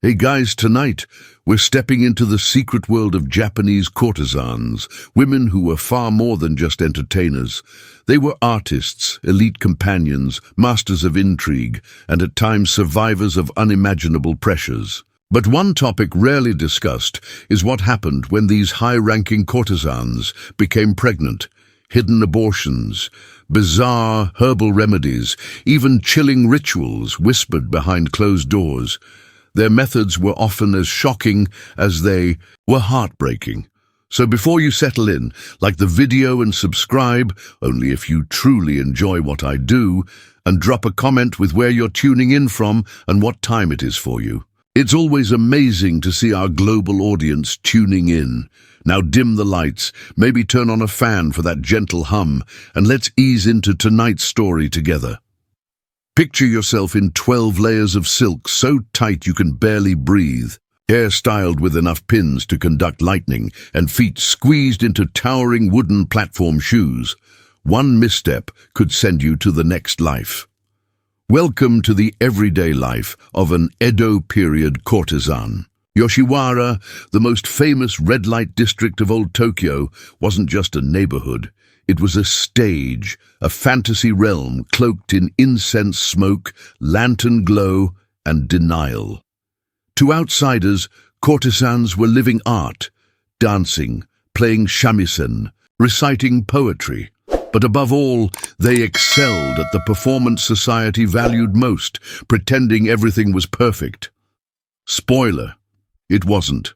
Hey guys, tonight we're stepping into the secret world of Japanese courtesans, women who were far more than just entertainers. They were artists, elite companions, masters of intrigue, and at times survivors of unimaginable pressures. But one topic rarely discussed is what happened when these high-ranking courtesans became pregnant. Hidden abortions, bizarre herbal remedies, even chilling rituals whispered behind closed doors. Their methods were often as shocking as they were heartbreaking. So before you settle in, like the video and subscribe, only if you truly enjoy what I do, and drop a comment with where you're tuning in from and what time it is for you. It's always amazing to see our global audience tuning in. Now dim the lights, maybe turn on a fan for that gentle hum, and let's ease into tonight's story together. Picture yourself in 12 layers of silk so tight you can barely breathe, hair styled with enough pins to conduct lightning, and feet squeezed into towering wooden platform shoes. One misstep could send you to the next life. Welcome to the everyday life of an Edo-period courtesan. Yoshiwara, the most famous red light district of old Tokyo, wasn't just a neighborhood. It was a stage, a fantasy realm cloaked in incense smoke, lantern glow, and denial. To outsiders, courtesans were living art, dancing, playing shamisen, reciting poetry. But above all, they excelled at the performance society valued most, pretending everything was perfect. Spoiler, it wasn't.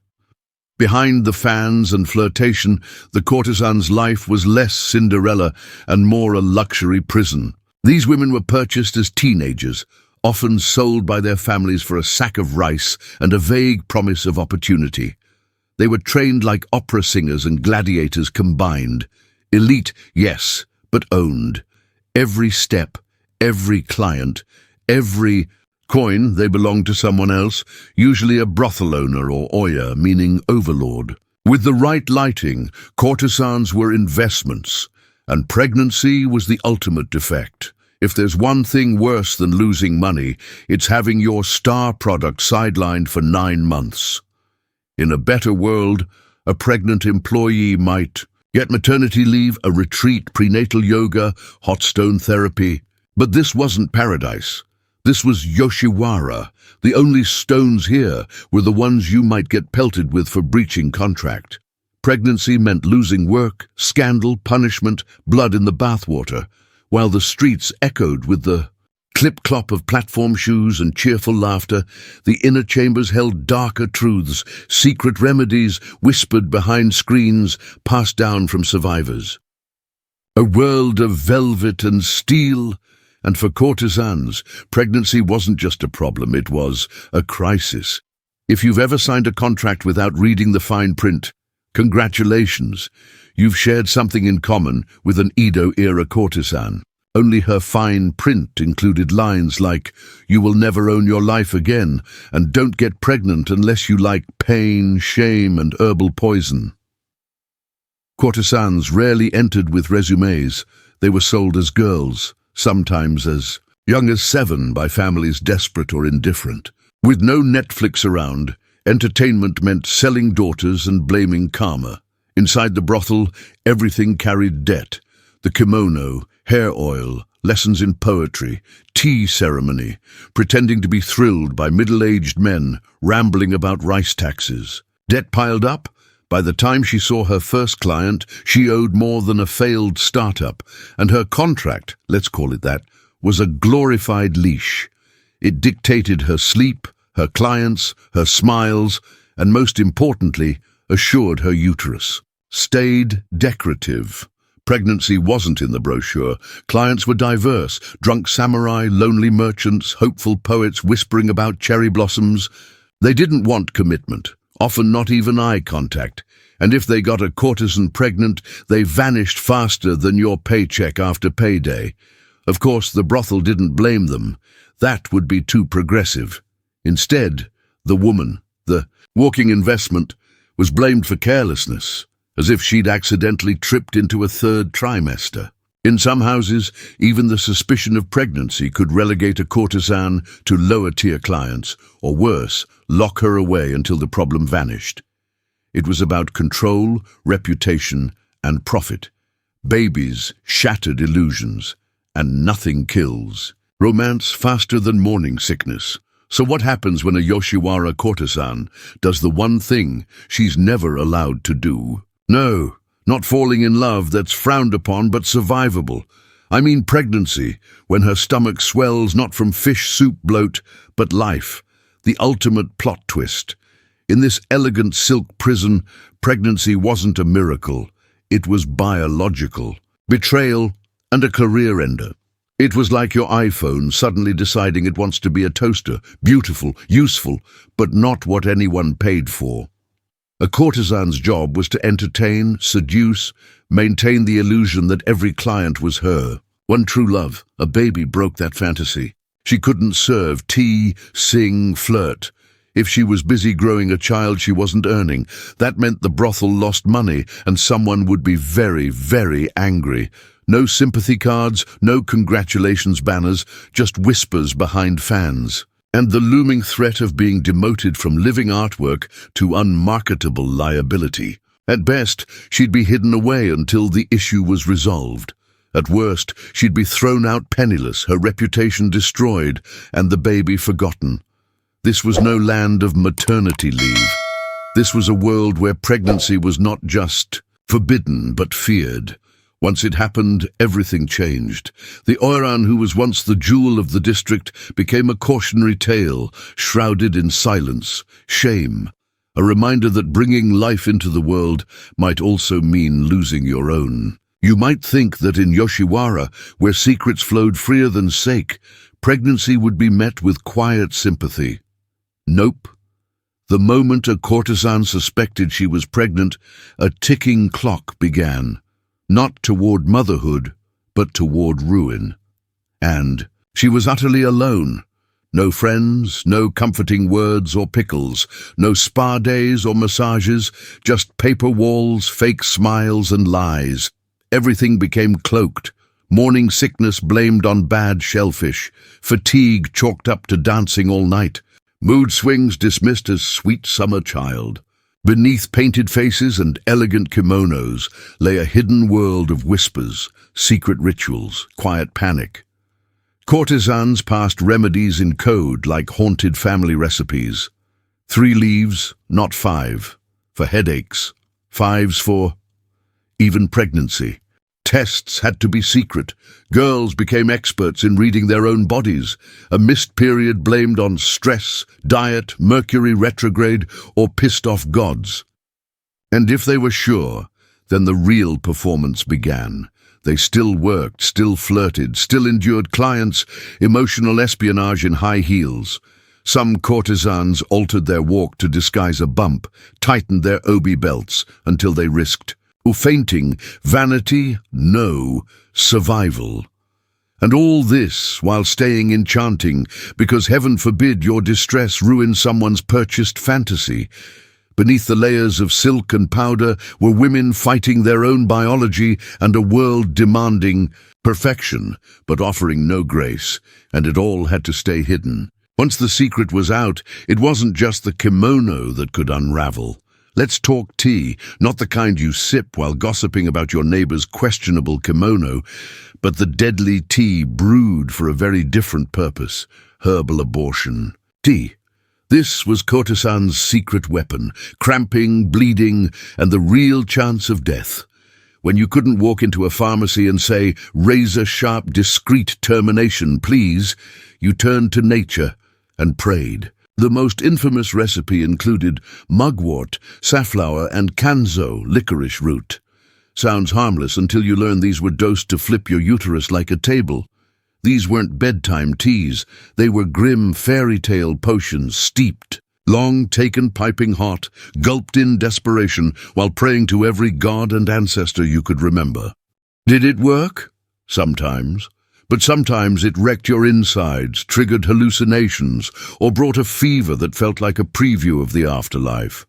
Behind the fans and flirtation, the courtesan's life was less Cinderella and more a luxury prison. These women were purchased as teenagers, often sold by their families for a sack of rice and a vague promise of opportunity. They were trained like opera singers and gladiators combined. Elite, yes, but owned. Every step, every client, every coin, they belonged to someone else, usually a brothel owner or oiran, meaning overlord. With the right lighting, courtesans were investments, and pregnancy was the ultimate defect. If there's one thing worse than losing money, it's having your star product sidelined for 9 months. In a better world, a pregnant employee might get maternity leave, a retreat, prenatal yoga, hot stone therapy. But this wasn't paradise. This was Yoshiwara. The only stones here were the ones you might get pelted with for breaching contract. Pregnancy meant losing work, scandal, punishment, blood in the bathwater, while the streets echoed with the clip-clop of platform shoes and cheerful laughter. The inner chambers held darker truths, secret remedies whispered behind screens passed down from survivors. A world of velvet and steel. And for courtesans, pregnancy wasn't just a problem, it was a crisis. If you've ever signed a contract without reading the fine print, congratulations, you've shared something in common with an Edo-era courtesan. Only her fine print included lines like, "You will never own your life again," and "Don't get pregnant unless you like pain, shame, and herbal poison." Courtesans rarely entered with resumes. They were sold as girls, sometimes as young as 7 by families desperate or indifferent. With no Netflix around, entertainment meant selling daughters and blaming karma. Inside the brothel, everything carried debt. The kimono, hair oil, lessons in poetry, tea ceremony, pretending to be thrilled by middle-aged men rambling about rice taxes. Debt piled up. By the time she saw her first client, she owed more than a failed startup, and her contract, let's call it that, was a glorified leash. It dictated her sleep, her clients, her smiles, and most importantly, assured her uterus. Stayed decorative. Pregnancy wasn't in the brochure. Clients were diverse, drunk samurai, lonely merchants, hopeful poets whispering about cherry blossoms. They didn't want commitment. Often not even eye contact, and if they got a courtesan pregnant, they vanished faster than your paycheck after payday. Of course, the brothel didn't blame them. That would be too progressive. Instead, the woman, the walking investment, was blamed for carelessness, as if she'd accidentally tripped into a 3rd trimester. In some houses, even the suspicion of pregnancy could relegate a courtesan to lower-tier clients, or worse, lock her away until the problem vanished. It was about control, reputation, and profit. Babies shattered illusions, and nothing kills. Romance faster than morning sickness. So what happens when a Yoshiwara courtesan does the one thing she's never allowed to do? No, not falling in love, that's frowned upon but survivable. I mean pregnancy, when her stomach swells not from fish soup bloat, but life, the ultimate plot twist. In this elegant silk prison, pregnancy wasn't a miracle. It was biological. Betrayal and a career ender. It was like your iPhone suddenly deciding it wants to be a toaster, beautiful, useful, but not what anyone paid for. A courtesan's job was to entertain, seduce, maintain the illusion that every client was her. One true love, a baby, broke that fantasy. She couldn't serve, tea, sing, flirt. If she was busy growing a child she wasn't earning, that meant the brothel lost money and someone would be very, very angry. No sympathy cards, no congratulations banners, just whispers behind fans. And the looming threat of being demoted from living artwork to unmarketable liability. At best, she'd be hidden away until the issue was resolved. At worst, she'd be thrown out penniless, her reputation destroyed, and the baby forgotten. This was no land of maternity leave. This was a world where pregnancy was not just forbidden but feared. Once it happened, everything changed. The oiran, who was once the jewel of the district, became a cautionary tale, shrouded in silence, shame, a reminder that bringing life into the world might also mean losing your own. You might think that in Yoshiwara, where secrets flowed freer than sake, pregnancy would be met with quiet sympathy. Nope. The moment a courtesan suspected she was pregnant, a ticking clock began. Not toward motherhood, but toward ruin. And she was utterly alone. No friends, no comforting words or pickles, no spa days or massages, just paper walls, fake smiles and lies. Everything became cloaked. Morning sickness blamed on bad shellfish, fatigue chalked up to dancing all night, mood swings dismissed as sweet summer child. Beneath painted faces and elegant kimonos lay a hidden world of whispers, secret rituals, quiet panic. Courtesans passed remedies in code like haunted family recipes. 3 leaves, not 5, for headaches, 5s for even pregnancy. Tests had to be secret. Girls became experts in reading their own bodies. A missed period blamed on stress, diet, Mercury retrograde, or pissed-off gods. And if they were sure, then the real performance began. They still worked, still flirted, still endured clients, emotional espionage in high heels. Some courtesans altered their walk to disguise a bump, tightened their obi belts until they risked fainting, vanity, no, survival. And all this while staying enchanting, because heaven forbid your distress ruin someone's purchased fantasy. Beneath the layers of silk and powder were women fighting their own biology and a world demanding perfection, but offering no grace, and it all had to stay hidden. Once the secret was out, it wasn't just the kimono that could unravel. Let's talk tea, not the kind you sip while gossiping about your neighbor's questionable kimono, but the deadly tea brewed for a very different purpose, herbal abortion. Tea. This was Courtesan's secret weapon, cramping, bleeding, and the real chance of death. When you couldn't walk into a pharmacy and say, razor-sharp, discreet termination, please, you turned to nature and prayed. The most infamous recipe included mugwort, safflower, and kanzo, licorice root. Sounds harmless until you learn these were dosed to flip your uterus like a table. These weren't bedtime teas. They were grim fairy tale potions steeped, long taken piping hot, gulped in desperation while praying to every god and ancestor you could remember. Did it work? Sometimes. But sometimes it wrecked your insides, triggered hallucinations, or brought a fever that felt like a preview of the afterlife.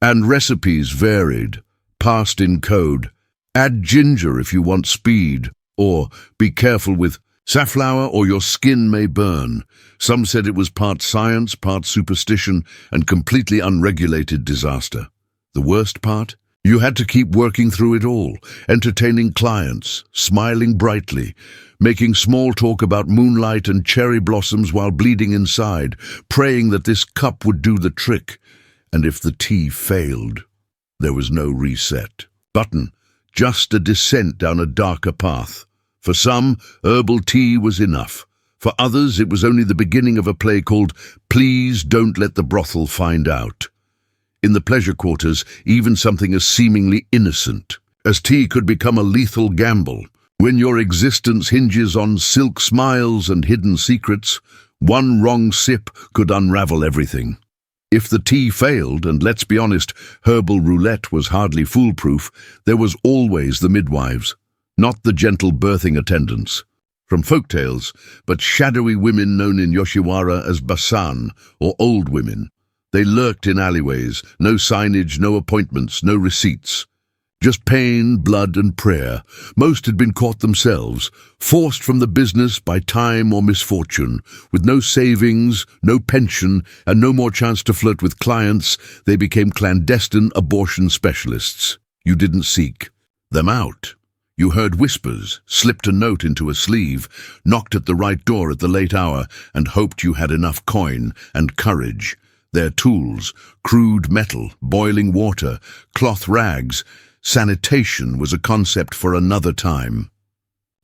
And recipes varied, passed in code. Add ginger if you want speed, or be careful with safflower or your skin may burn. Some said it was part science, part superstition, and completely unregulated disaster. The worst part? You had to keep working through it all, entertaining clients, smiling brightly, making small talk about moonlight and cherry blossoms while bleeding inside, praying that this cup would do the trick. And if the tea failed, there was no reset button, just a descent down a darker path. For some, herbal tea was enough. For others, it was only the beginning of a play called Please Don't Let the Brothel Find Out. In the pleasure quarters, even something as seemingly innocent as tea could become a lethal gamble. When your existence hinges on silk smiles and hidden secrets, one wrong sip could unravel everything. If the tea failed, and let's be honest, herbal roulette was hardly foolproof, there was always the midwives, not the gentle birthing attendants. From folktales, but shadowy women known in Yoshiwara as basan, or old women. They lurked in alleyways, no signage, no appointments, no receipts. Just pain, blood, and prayer. Most had been caught themselves, forced from the business by time or misfortune. With no savings, no pension, and no more chance to flirt with clients, they became clandestine abortion specialists. You didn't seek them out. You heard whispers, slipped a note into a sleeve, knocked at the right door at the late hour, and hoped you had enough coin and courage. Their tools, crude metal, boiling water, cloth rags. Sanitation was a concept for another time.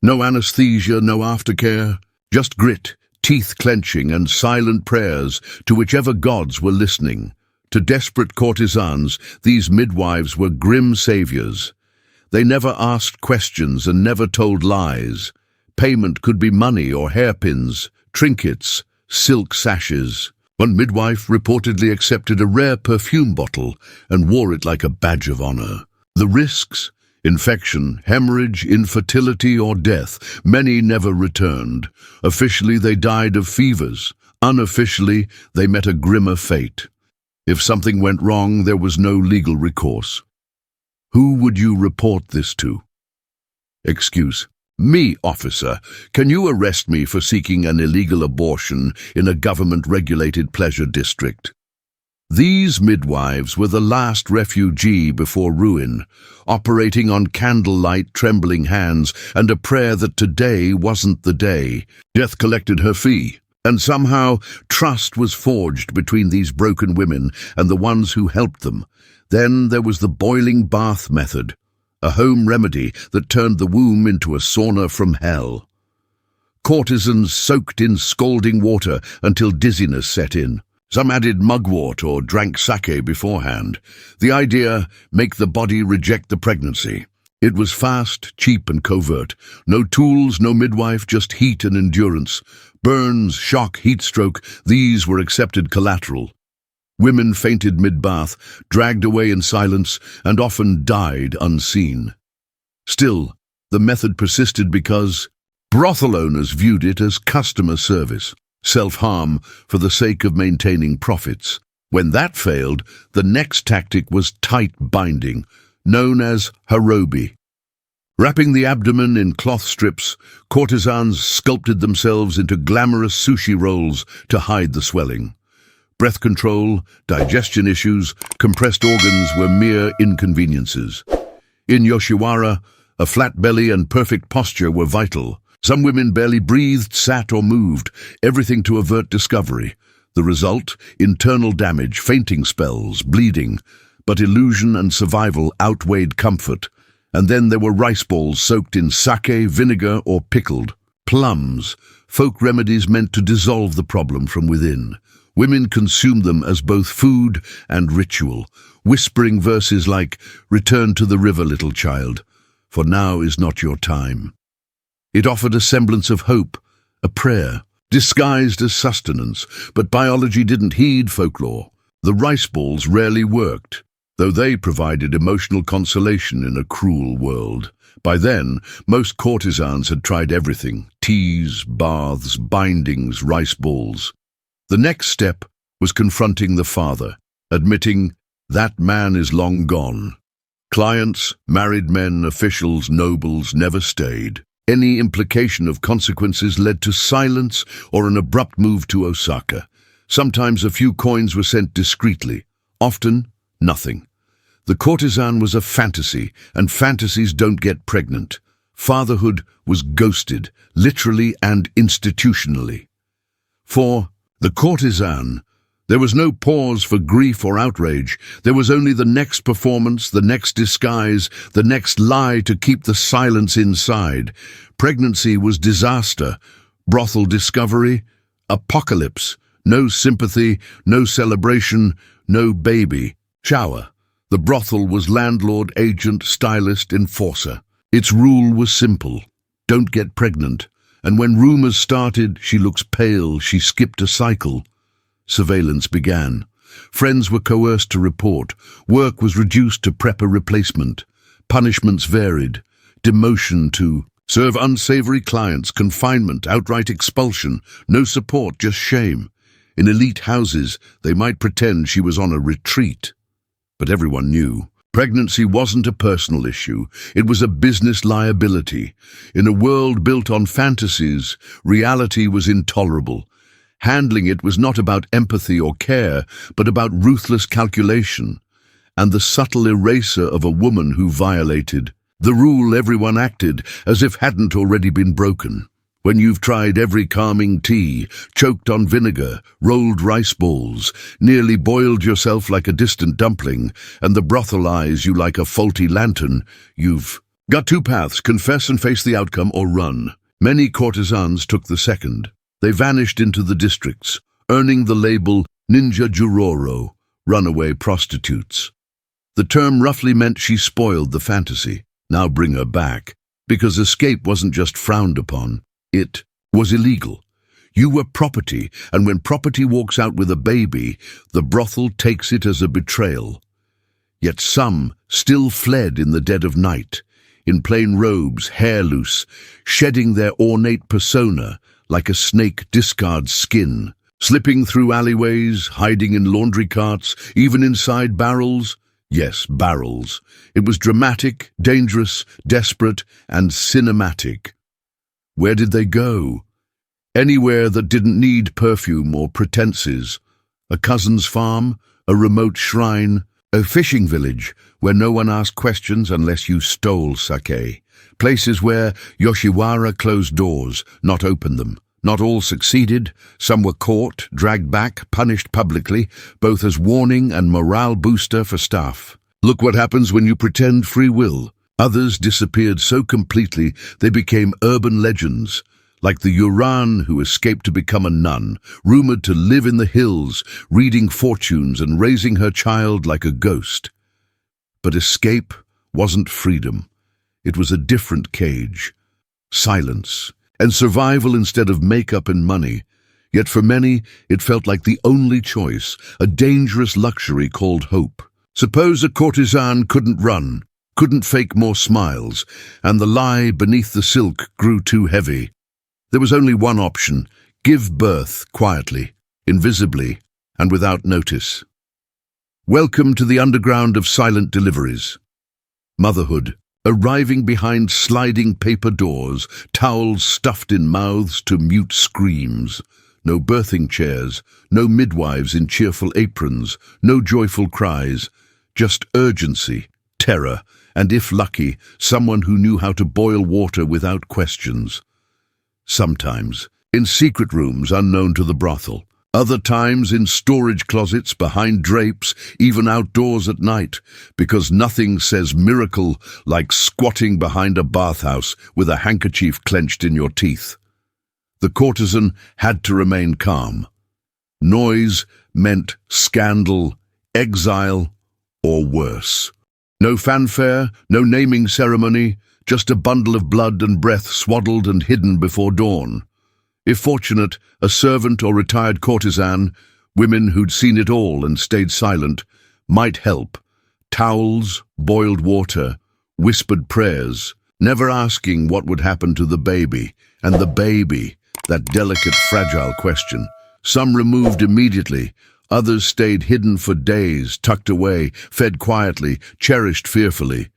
No anesthesia, no aftercare, just grit, teeth clenching, and silent prayers to whichever gods were listening. To desperate courtesans, these midwives were grim saviors. They never asked questions and never told lies. Payment could be money or hairpins, trinkets, silk sashes. One midwife reportedly accepted a rare perfume bottle and wore it like a badge of honor. The risks? Infection, hemorrhage, infertility, or death. Many never returned. Officially, they died of fevers. Unofficially, they met a grimmer fate. If something went wrong, there was no legal recourse. Who would you report this to? Excuse. Me, officer. Can you arrest me for seeking an illegal abortion in a government-regulated pleasure district? These midwives were the last refugee before ruin, operating on candlelight, trembling hands, and a prayer that today wasn't the day. Death collected her fee, and somehow trust was forged between these broken women and the ones who helped them. Then there was the boiling bath method, a home remedy that turned the womb into a sauna from hell. Courtesans soaked in scalding water until dizziness set in. Some added mugwort or drank sake beforehand. The idea, make the body reject the pregnancy. It was fast, cheap, and covert. No tools, no midwife, just heat and endurance. Burns, shock, heat stroke, these were accepted collateral. Women fainted mid-bath, dragged away in silence, and often died unseen. Still, the method persisted because brothel owners viewed it as customer service, self-harm for the sake of maintaining profits. When that failed, the next tactic was tight binding, known as harobi. Wrapping the abdomen in cloth strips, courtesans sculpted themselves into glamorous sushi rolls to hide the swelling. Breath control, digestion issues, compressed organs were mere inconveniences. In Yoshiwara, a flat belly and perfect posture were vital. Some women barely breathed, sat, or moved, everything to avert discovery. The result? Internal damage, fainting spells, bleeding. But illusion and survival outweighed comfort. And then there were rice balls soaked in sake, vinegar, or pickled. Plums, folk remedies meant to dissolve the problem from within. Women consumed them as both food and ritual, whispering verses like, "Return to the river, little child, for now is not your time." It offered a semblance of hope, a prayer, disguised as sustenance, but biology didn't heed folklore. The rice balls rarely worked, though they provided emotional consolation in a cruel world. By then, most courtesans had tried everything: teas, baths, bindings, rice balls. The next step was confronting the father, admitting, "That man is long gone." Clients, married men, officials, nobles never stayed. Any implication of consequences led to silence or an abrupt move to Osaka. Sometimes a few coins were sent discreetly, often nothing. The courtesan was a fantasy, and fantasies don't get pregnant. Fatherhood was ghosted, literally and institutionally. For the courtesan, there was no pause for grief or outrage. There was only the next performance, the next disguise, the next lie to keep the silence inside. Pregnancy was disaster, brothel discovery, apocalypse, no sympathy, no celebration, no baby shower. The brothel was landlord, agent, stylist, enforcer. Its rule was simple: don't get pregnant. And when rumors started, she looks pale, she skipped a cycle. Surveillance began. Friends were coerced to report. Work was reduced to prep a replacement. Punishments varied. Demotion to serve unsavory clients, confinement, outright expulsion. No support, just shame. In elite houses, they might pretend she was on a retreat. But everyone knew. Pregnancy wasn't a personal issue. It was a business liability. In a world built on fantasies, reality was intolerable. Handling it was not about empathy or care, but about ruthless calculation, and the subtle eraser of a woman who violated the rule. Everyone acted as if hadn't already been broken. When you've tried every calming tea, choked on vinegar, rolled rice balls, nearly boiled yourself like a distant dumpling, and the brothel eyes you like a faulty lantern, you've got two paths: confess and face the outcome, or run. Many courtesans took the second. They vanished into the districts, earning the label ninja juroro, runaway prostitutes. The term roughly meant she spoiled the fantasy. Now bring her back, because escape wasn't just frowned upon, it was illegal. You were property, and when property walks out with a baby, the brothel takes it as a betrayal. Yet some still fled in the dead of night, in plain robes, hair loose, shedding their ornate persona, like a snake discards skin, slipping through alleyways, hiding in laundry carts, even inside barrels. Yes, barrels. It was dramatic, dangerous, desperate, and cinematic. Where did they go? Anywhere that didn't need perfume or pretenses. A cousin's farm, a remote shrine, a fishing village where no one asked questions unless you stole sake. Places where Yoshiwara closed doors, not opened them. Not all succeeded. Some were caught, dragged back, punished publicly, both as warning and morale booster for staff. Look what happens when you pretend free will. Others disappeared so completely they became urban legends, like the oiran who escaped to become a nun, rumored to live in the hills, reading fortunes and raising her child like a ghost. But escape wasn't freedom. It was a different cage. Silence. And survival instead of makeup and money. Yet for many, it felt like the only choice, a dangerous luxury called hope. Suppose a courtesan couldn't run, couldn't fake more smiles, and the lie beneath the silk grew too heavy. There was only one option: give birth quietly, invisibly, and without notice. Welcome to the underground of silent deliveries. Motherhood. Arriving behind sliding paper doors, towels stuffed in mouths to mute screams. No birthing chairs, no midwives in cheerful aprons, no joyful cries, just urgency, terror, and if lucky, someone who knew how to boil water without questions. Sometimes, in secret rooms unknown to the brothel. Other times in storage closets, behind drapes, even outdoors at night, because nothing says miracle like squatting behind a bathhouse with a handkerchief clenched in your teeth. The courtesan had to remain calm. Noise meant scandal, exile, or worse. No fanfare, no naming ceremony, just a bundle of blood and breath swaddled and hidden before dawn. If fortunate, a servant or retired courtesan, women who'd seen it all and stayed silent, might help. Towels, boiled water, whispered prayers, never asking what would happen to the baby. And the baby, that delicate, fragile question. Some removed immediately, others stayed hidden for days, tucked away, fed quietly, cherished fearfully.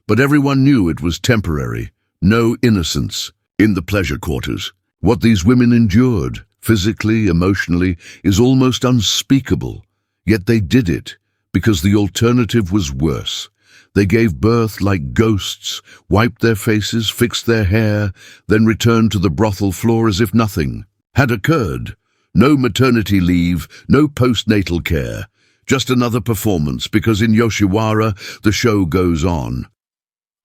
But everyone knew it was temporary. No innocence, In the pleasure quarters, what these women endured, physically, emotionally, is almost unspeakable. Yet they did it, because the alternative was worse. They gave birth like ghosts, wiped their faces, fixed their hair, then returned to the brothel floor as if nothing had occurred. No maternity leave, no postnatal care, just another performance, because in Yoshiwara the show goes on.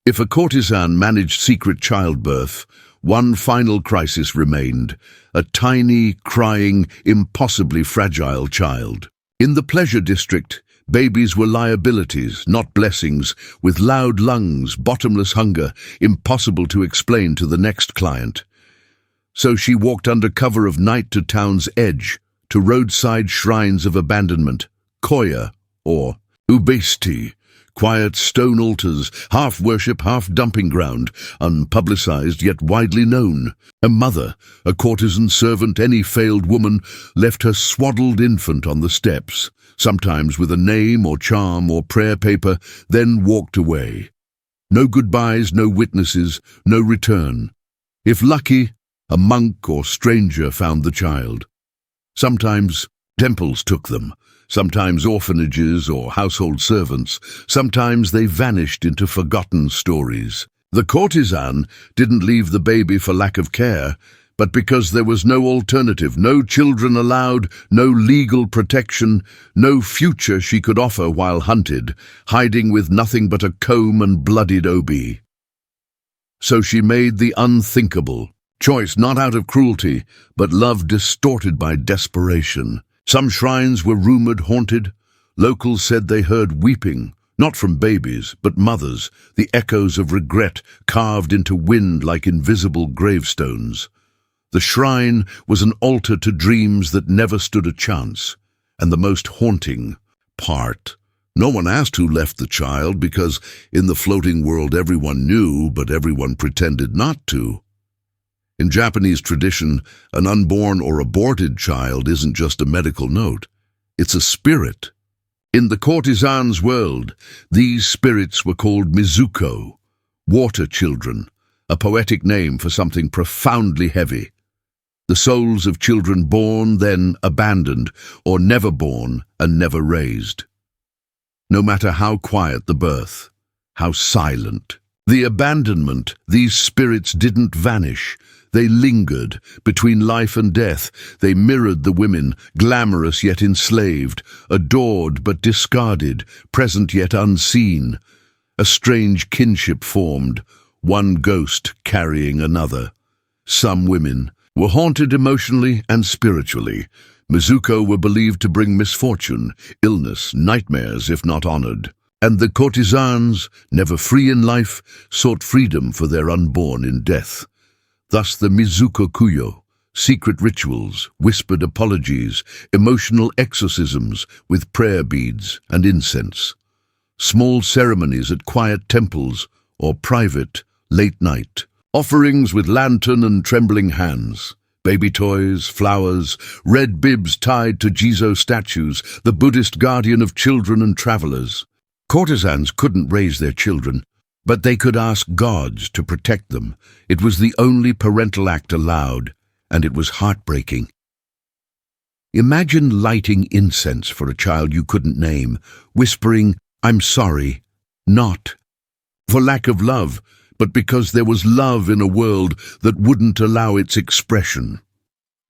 If a courtesan managed secret childbirth, one final crisis remained, a tiny, crying, impossibly fragile child. In the pleasure district, babies were liabilities, not blessings, with loud lungs, bottomless hunger, impossible to explain to the next client. So she walked under cover of night to town's edge, to roadside shrines of abandonment, koya, or ubesti, quiet stone altars, half worship, half dumping ground, unpublicized yet widely known. A mother, a courtesan servant, any failed woman, left her swaddled infant on the steps, sometimes with a name or charm or prayer paper, then walked away. No goodbyes, no witnesses, no return. If lucky, a monk or stranger found the child. Sometimes temples took them, sometimes orphanages or household servants, sometimes they vanished into forgotten stories. The courtesan didn't leave the baby for lack of care, but because there was no alternative, no children allowed, no legal protection, no future she could offer while hunted, hiding with nothing but a comb and bloodied obi. So she made the unthinkable choice, not out of cruelty, but love distorted by desperation. Some shrines were rumored haunted. Locals said they heard weeping, not from babies, but mothers, the echoes of regret carved into wind like invisible gravestones. The shrine was an altar to dreams that never stood a chance. And the most haunting part, no one asked who left the child, because in the floating world everyone knew, but everyone pretended not to. In Japanese tradition, an unborn or aborted child isn't just a medical note. It's a spirit. In the courtesan's world, these spirits were called mizuko, water children, a poetic name for something profoundly heavy. The souls of children born, then abandoned, or never born and never raised. No matter how quiet the birth, how silent the abandonment, these spirits didn't vanish. They lingered between life and death. They mirrored the women, glamorous yet enslaved, adored but discarded, present yet unseen. A strange kinship formed, one ghost carrying another. Some women were haunted emotionally and spiritually. Mizuko were believed to bring misfortune, illness, nightmares if not honored. And the courtesans, never free in life, sought freedom for their unborn in death. Thus the Mizuko Kuyo, secret rituals, whispered apologies, emotional exorcisms with prayer beads and incense. Small ceremonies at quiet temples or private, late night. Offerings with lantern and trembling hands. Baby toys, flowers, red bibs tied to Jizo statues, the Buddhist guardian of children and travelers. Courtesans couldn't raise their children, but they could ask gods to protect them. It was the only parental act allowed, and it was heartbreaking. Imagine lighting incense for a child you couldn't name, whispering, "I'm sorry," not for lack of love, but because there was love in a world that wouldn't allow its expression.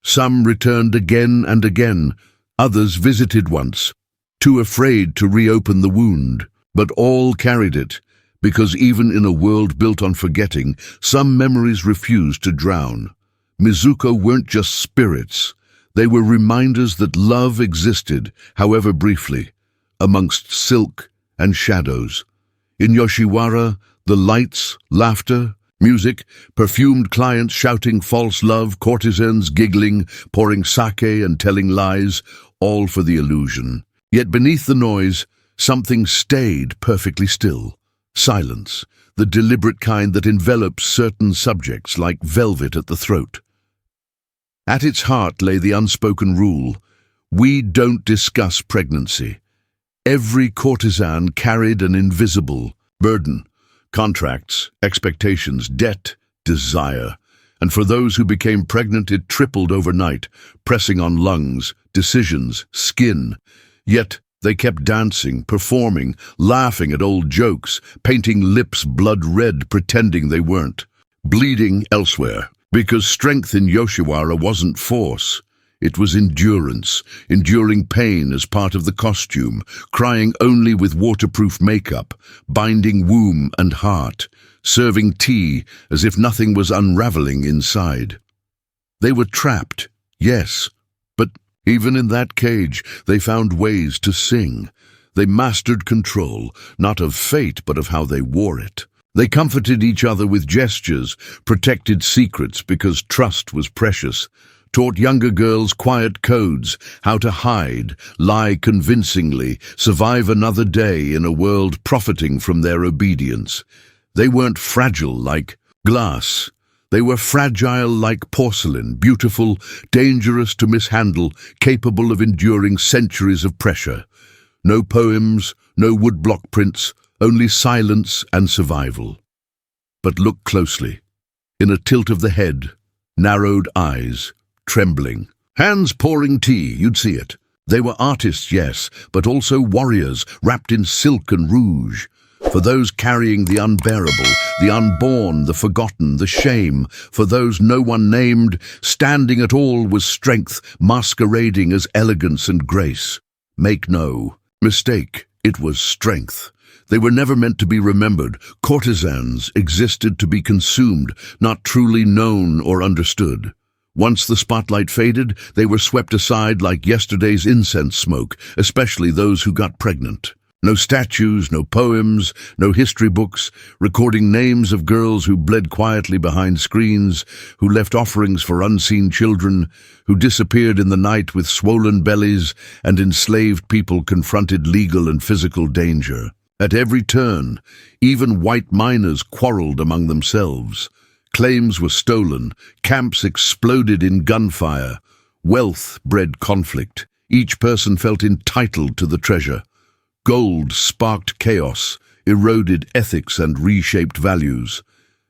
Some returned again and again, others visited once, too afraid to reopen the wound, but all carried it, because even in a world built on forgetting, some memories refused to drown. Mizuko weren't just spirits. They were reminders that love existed, however briefly, amongst silk and shadows. In Yoshiwara, the lights, laughter, music, perfumed clients shouting false love, courtesans giggling, pouring sake and telling lies, all for the illusion. Yet beneath the noise, something stayed perfectly still. Silence, the deliberate kind that envelops certain subjects like velvet at the throat. At its heart lay the unspoken rule: we don't discuss pregnancy. Every courtesan carried an invisible burden: contracts, expectations, debt, desire. And for those who became pregnant, it tripled overnight, pressing on lungs, decisions, skin. Yet they kept dancing, performing, laughing at old jokes, painting lips blood red, pretending they weren't. Bleeding elsewhere, because strength in Yoshiwara wasn't force. It was endurance, enduring pain as part of the costume, crying only with waterproof makeup, binding womb and heart, serving tea as if nothing was unraveling inside. They were trapped, yes, but even in that cage, they found ways to sing. They mastered control, not of fate, but of how they wore it. They comforted each other with gestures, protected secrets because trust was precious, taught younger girls quiet codes, how to hide, lie convincingly, survive another day in a world profiting from their obedience. They weren't fragile like glass. They were fragile like porcelain, beautiful, dangerous to mishandle, capable of enduring centuries of pressure. No poems, no woodblock prints, only silence and survival. But look closely. In a tilt of the head, narrowed eyes, trembling. Hands pouring tea, you'd see it. They were artists, yes, but also warriors, wrapped in silk and rouge. For those carrying the unbearable, the unborn, the forgotten, the shame, for those no one named, standing at all was strength, masquerading as elegance and grace. Make no mistake, it was strength. They were never meant to be remembered. Courtesans existed to be consumed, not truly known or understood. Once the spotlight faded, they were swept aside like yesterday's incense smoke, especially those who got pregnant. No statues, no poems, no history books, recording names of girls who bled quietly behind screens, who left offerings for unseen children, who disappeared in the night with swollen bellies, and enslaved people confronted legal and physical danger. At every turn, even white miners quarreled among themselves. Claims were stolen, camps exploded in gunfire, wealth bred conflict. Each person felt entitled to the treasure. Gold sparked chaos, eroded ethics and reshaped values.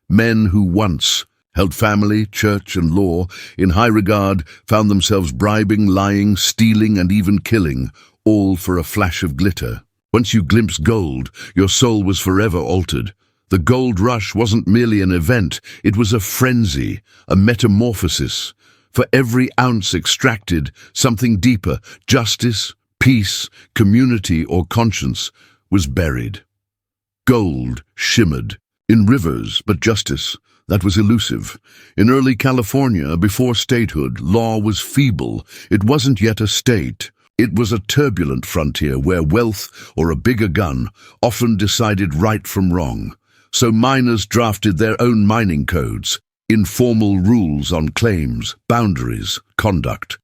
Men who once held family, church and law in high regard found themselves bribing, lying, stealing and even killing, all for a flash of glitter. Once you glimpsed gold, your soul was forever altered. The gold rush wasn't merely an event, it was a frenzy, a metamorphosis. For every ounce extracted, something deeper, justice, peace, community or conscience, was buried. Gold shimmered in rivers, but justice, that was elusive. In early California, before statehood, law was feeble. It wasn't yet a state. It was a turbulent frontier where wealth or a bigger gun often decided right from wrong. So miners drafted their own mining codes, informal rules on claims, boundaries, conduct.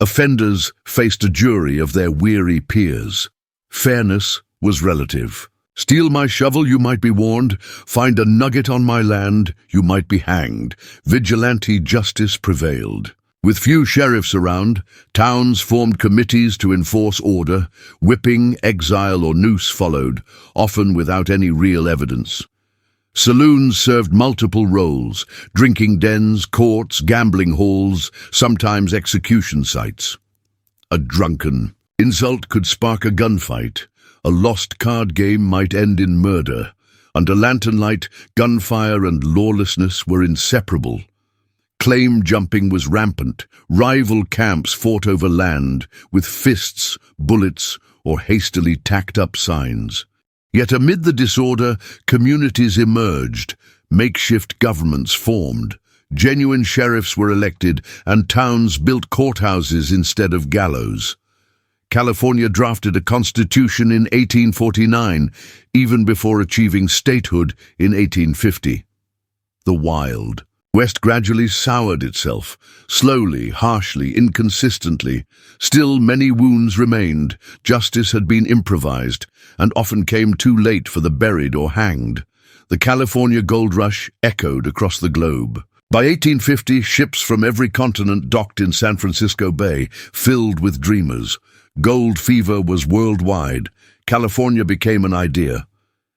Offenders faced a jury of their weary peers. Fairness was relative. Steal my shovel, you might be warned. Find a nugget on my land, you might be hanged. Vigilante justice prevailed. With few sheriffs around, towns formed committees to enforce order. Whipping, exile or noose followed, often without any real evidence. Saloons served multiple roles: drinking dens, courts, gambling halls, sometimes execution sites. A drunken insult could spark a gunfight. A lost card game might end in murder. Under lantern light, gunfire and lawlessness were inseparable. Claim jumping was rampant. Rival camps fought over land with fists, bullets, or hastily tacked up signs. Yet amid the disorder, communities emerged, makeshift governments formed, genuine sheriffs were elected, and towns built courthouses instead of gallows. California drafted a constitution in 1849, even before achieving statehood in 1850. The wild West gradually soured itself, slowly, harshly, inconsistently. Still, many wounds remained. Justice had been improvised, and often came too late for the buried or hanged. The California gold rush echoed across the globe. By 1850, ships from every continent docked in San Francisco Bay, filled with dreamers. Gold fever was worldwide. California became an idea.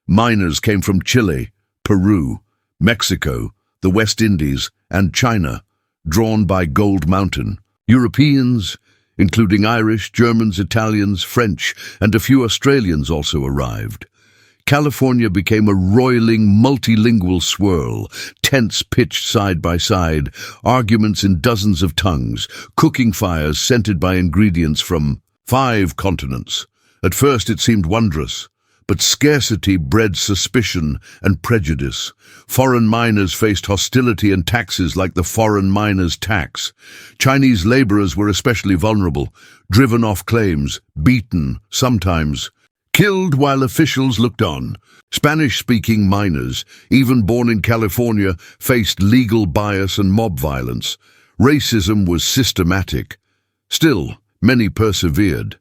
Miners came from Chile, Peru, Mexico, the West Indies, and China, drawn by Gold Mountain. Europeans, including Irish, Germans, Italians, French, and a few Australians also arrived. California became a roiling, multilingual swirl, tents pitched side by side, arguments in dozens of tongues, cooking fires scented by ingredients from 5 continents. At first it seemed wondrous, but scarcity bred suspicion and prejudice. Foreign miners faced hostility and taxes like the foreign miners' tax. Chinese laborers were especially vulnerable, driven off claims, beaten, sometimes killed while officials looked on. Spanish-speaking miners, even born in California, faced legal bias and mob violence. Racism was systematic. Still, many persevered.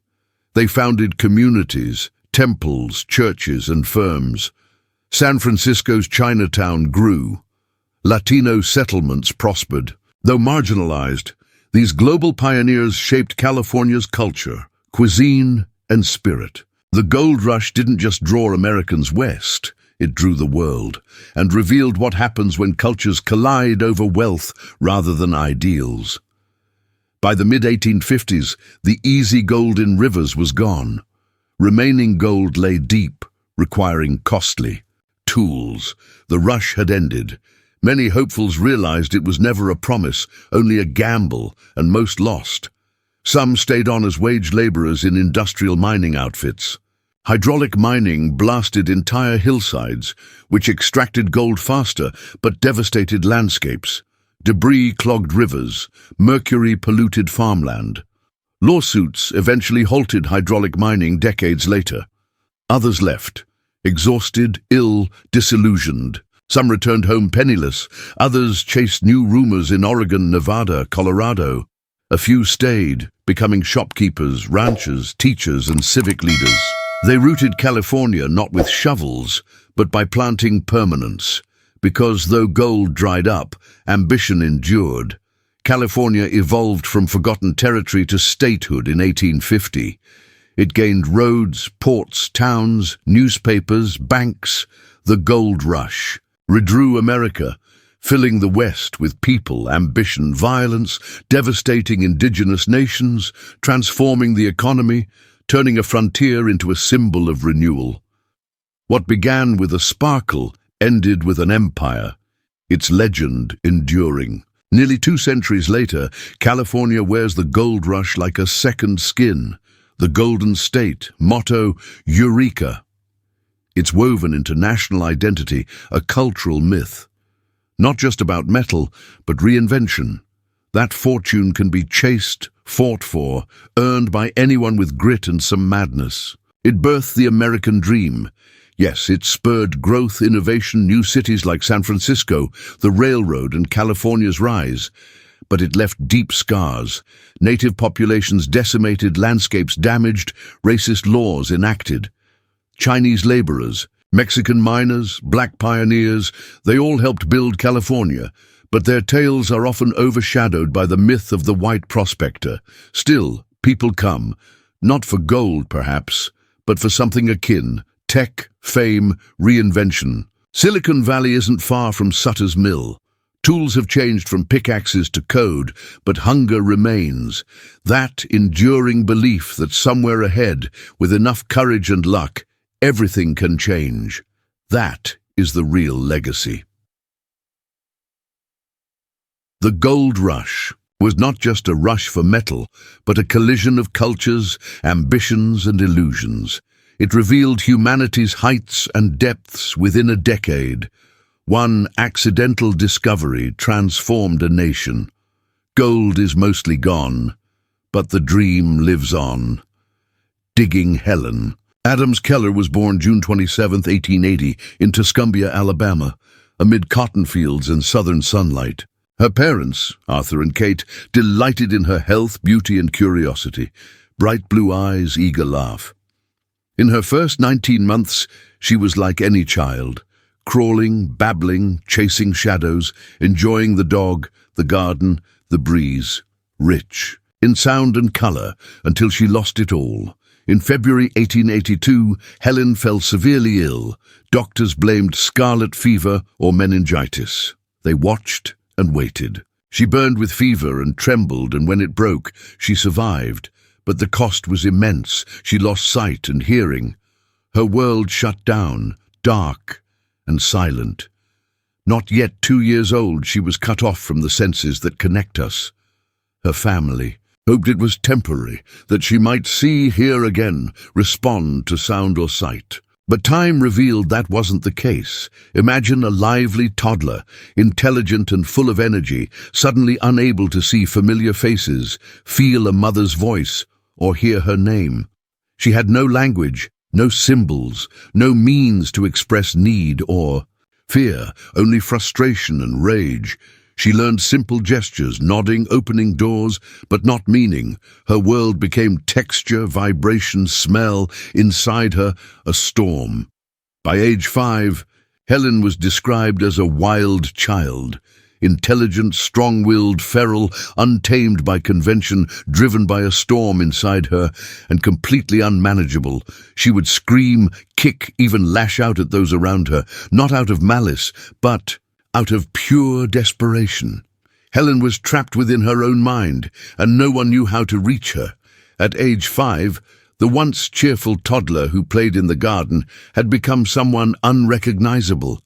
They founded communities, temples, churches, and firms. San Francisco's Chinatown grew. Latino settlements prospered. Though marginalized, these global pioneers shaped California's culture, cuisine, and spirit. The gold rush didn't just draw Americans west, it drew the world, and revealed what happens when cultures collide over wealth rather than ideals. By the mid-1850s, the easy gold in rivers was gone. Remaining gold lay deep, requiring costly tools. The rush had ended. Many hopefuls realized it was never a promise, only a gamble, and most lost. Some stayed on as wage laborers in industrial mining outfits. Hydraulic mining blasted entire hillsides, which extracted gold faster but devastated landscapes. Debris clogged rivers, mercury polluted farmland. Lawsuits eventually halted hydraulic mining decades later. Others left, exhausted, ill, disillusioned. Some returned home penniless, others chased new rumors in Oregon, Nevada, Colorado. A few stayed, becoming shopkeepers, ranchers, teachers, and civic leaders. They rooted California not with shovels, but by planting permanence. Because though gold dried up, ambition endured. California evolved from forgotten territory to statehood in 1850. It gained roads, ports, towns, newspapers, banks. The gold rush redrew America, filling the West with people, ambition, violence, devastating indigenous nations, transforming the economy, turning a frontier into a symbol of renewal. What began with a sparkle ended with an empire, its legend enduring. Nearly 2 centuries later, California wears the gold rush like a second skin. The Golden State, motto, Eureka. It's woven into national identity, a cultural myth. Not just about metal, but reinvention. That fortune can be chased, fought for, earned by anyone with grit and some madness. It birthed the American dream. Yes, it spurred growth, innovation, new cities like San Francisco, the railroad, and California's rise. But it left deep scars. Native populations decimated, landscapes damaged, racist laws enacted. Chinese laborers, Mexican miners, black pioneers, they all helped build California, but their tales are often overshadowed by the myth of the white prospector. Still, people come, not for gold perhaps, but for something akin, tech, fame, reinvention. Silicon Valley isn't far from Sutter's Mill. Tools have changed from pickaxes to code, but hunger remains. That enduring belief that somewhere ahead, with enough courage and luck, everything can change. That is the real legacy. The gold rush was not just a rush for metal, but a collision of cultures, ambitions, and illusions. It revealed humanity's heights and depths within a decade. One accidental discovery transformed a nation. Gold is mostly gone, but the dream lives on. Digging Helen. Adams Keller was born June 27, 1880, in Tuscumbia, Alabama, amid cotton fields and southern sunlight. Her parents, Arthur and Kate, delighted in her health, beauty, and curiosity. Bright blue eyes, eager laugh. In her first 19 months, she was like any child, crawling, babbling, chasing shadows, enjoying the dog, the garden, the breeze, rich in sound and color, until she lost it all. In February 1882, Helen fell severely ill. Doctors blamed scarlet fever or meningitis. They watched and waited. She burned with fever and trembled, and when it broke, she survived. But the cost was immense. She lost sight and hearing. Her world shut down, dark and silent. Not yet 2 years old, she was cut off from the senses that connect us. Her family hoped it was temporary, that she might see, hear again, respond to sound or sight. But time revealed that wasn't the case. Imagine a lively toddler, intelligent and full of energy, suddenly unable to see familiar faces, feel a mother's voice, or hear her name. She had no language, no symbols, no means to express need or fear, only frustration and rage. She learned simple gestures, nodding, opening doors, but not meaning. Her world became texture, vibration, smell. Inside her, a storm. By age 5, Helen was described as a wild child. Intelligent, strong-willed, feral, untamed by convention, driven by a storm inside her, and completely unmanageable. She would scream, kick, even lash out at those around her, not out of malice, but out of pure desperation. Helen was trapped within her own mind, and no one knew how to reach her. At age 5, the once cheerful toddler who played in the garden had become someone unrecognizable.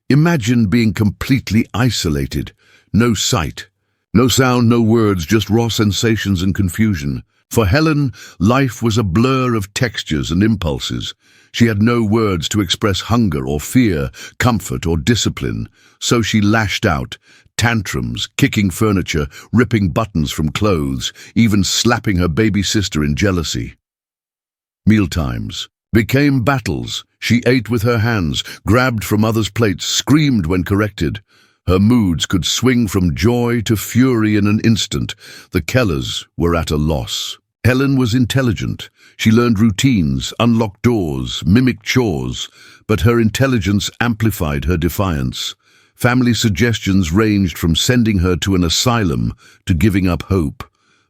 Imagine being completely isolated. No sight, no sound, no words, just raw sensations and confusion. For Helen, life was a blur of textures and impulses. She had no words to express hunger or fear, comfort or discipline, so she lashed out, tantrums, kicking furniture, ripping buttons from clothes, even slapping her baby sister in jealousy. Mealtimes became battles. She ate with her hands, grabbed from others' plates, screamed when corrected. Her moods could swing from joy to fury in an instant. The Kellers were at a loss. Helen was intelligent. She learned routines, unlocked doors, mimicked chores, but her intelligence amplified her defiance. Family suggestions ranged from sending her to an asylum to giving up hope.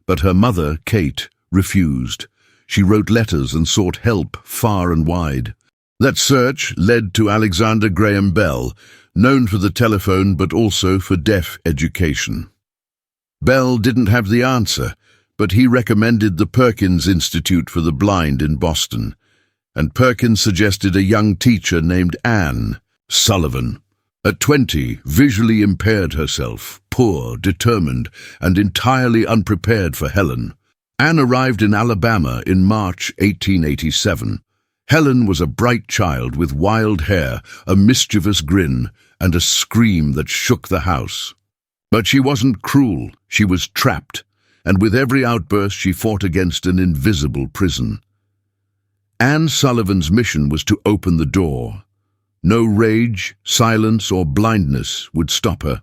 But her mother, Kate, refused. She wrote letters and sought help far and wide. That search led to Alexander Graham Bell, known for the telephone but also for deaf education. Bell didn't have the answer, but he recommended the Perkins Institute for the Blind in Boston, and Perkins suggested a young teacher named Anne Sullivan. At 20, visually impaired herself, poor, determined, and entirely unprepared for Helen. Anne arrived in Alabama in March 1887. Helen was a bright child with wild hair, a mischievous grin, and a scream that shook the house. But she wasn't cruel, she was trapped, and with every outburst she fought against an invisible prison. Anne Sullivan's mission was to open the door. No rage, silence, or blindness would stop her.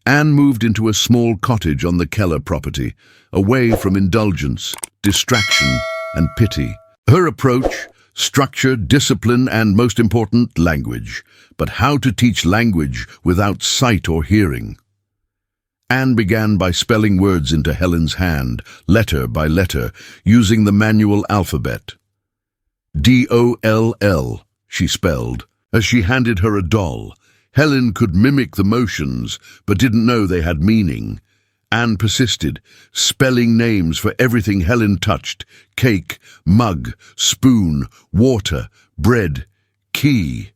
Anne moved into a small cottage on the Keller property, away from indulgence, distraction, and pity. Her approach: structure, discipline, and, most important, language. But how to teach language without sight or hearing? Anne began by spelling words into Helen's hand, letter by letter, using the manual alphabet. D-O-L-L, she spelled, as she handed her a doll. Helen could mimic the motions, but didn't know they had meaning. Anne persisted, spelling names for everything Helen touched: cake, mug, spoon, water, bread, key.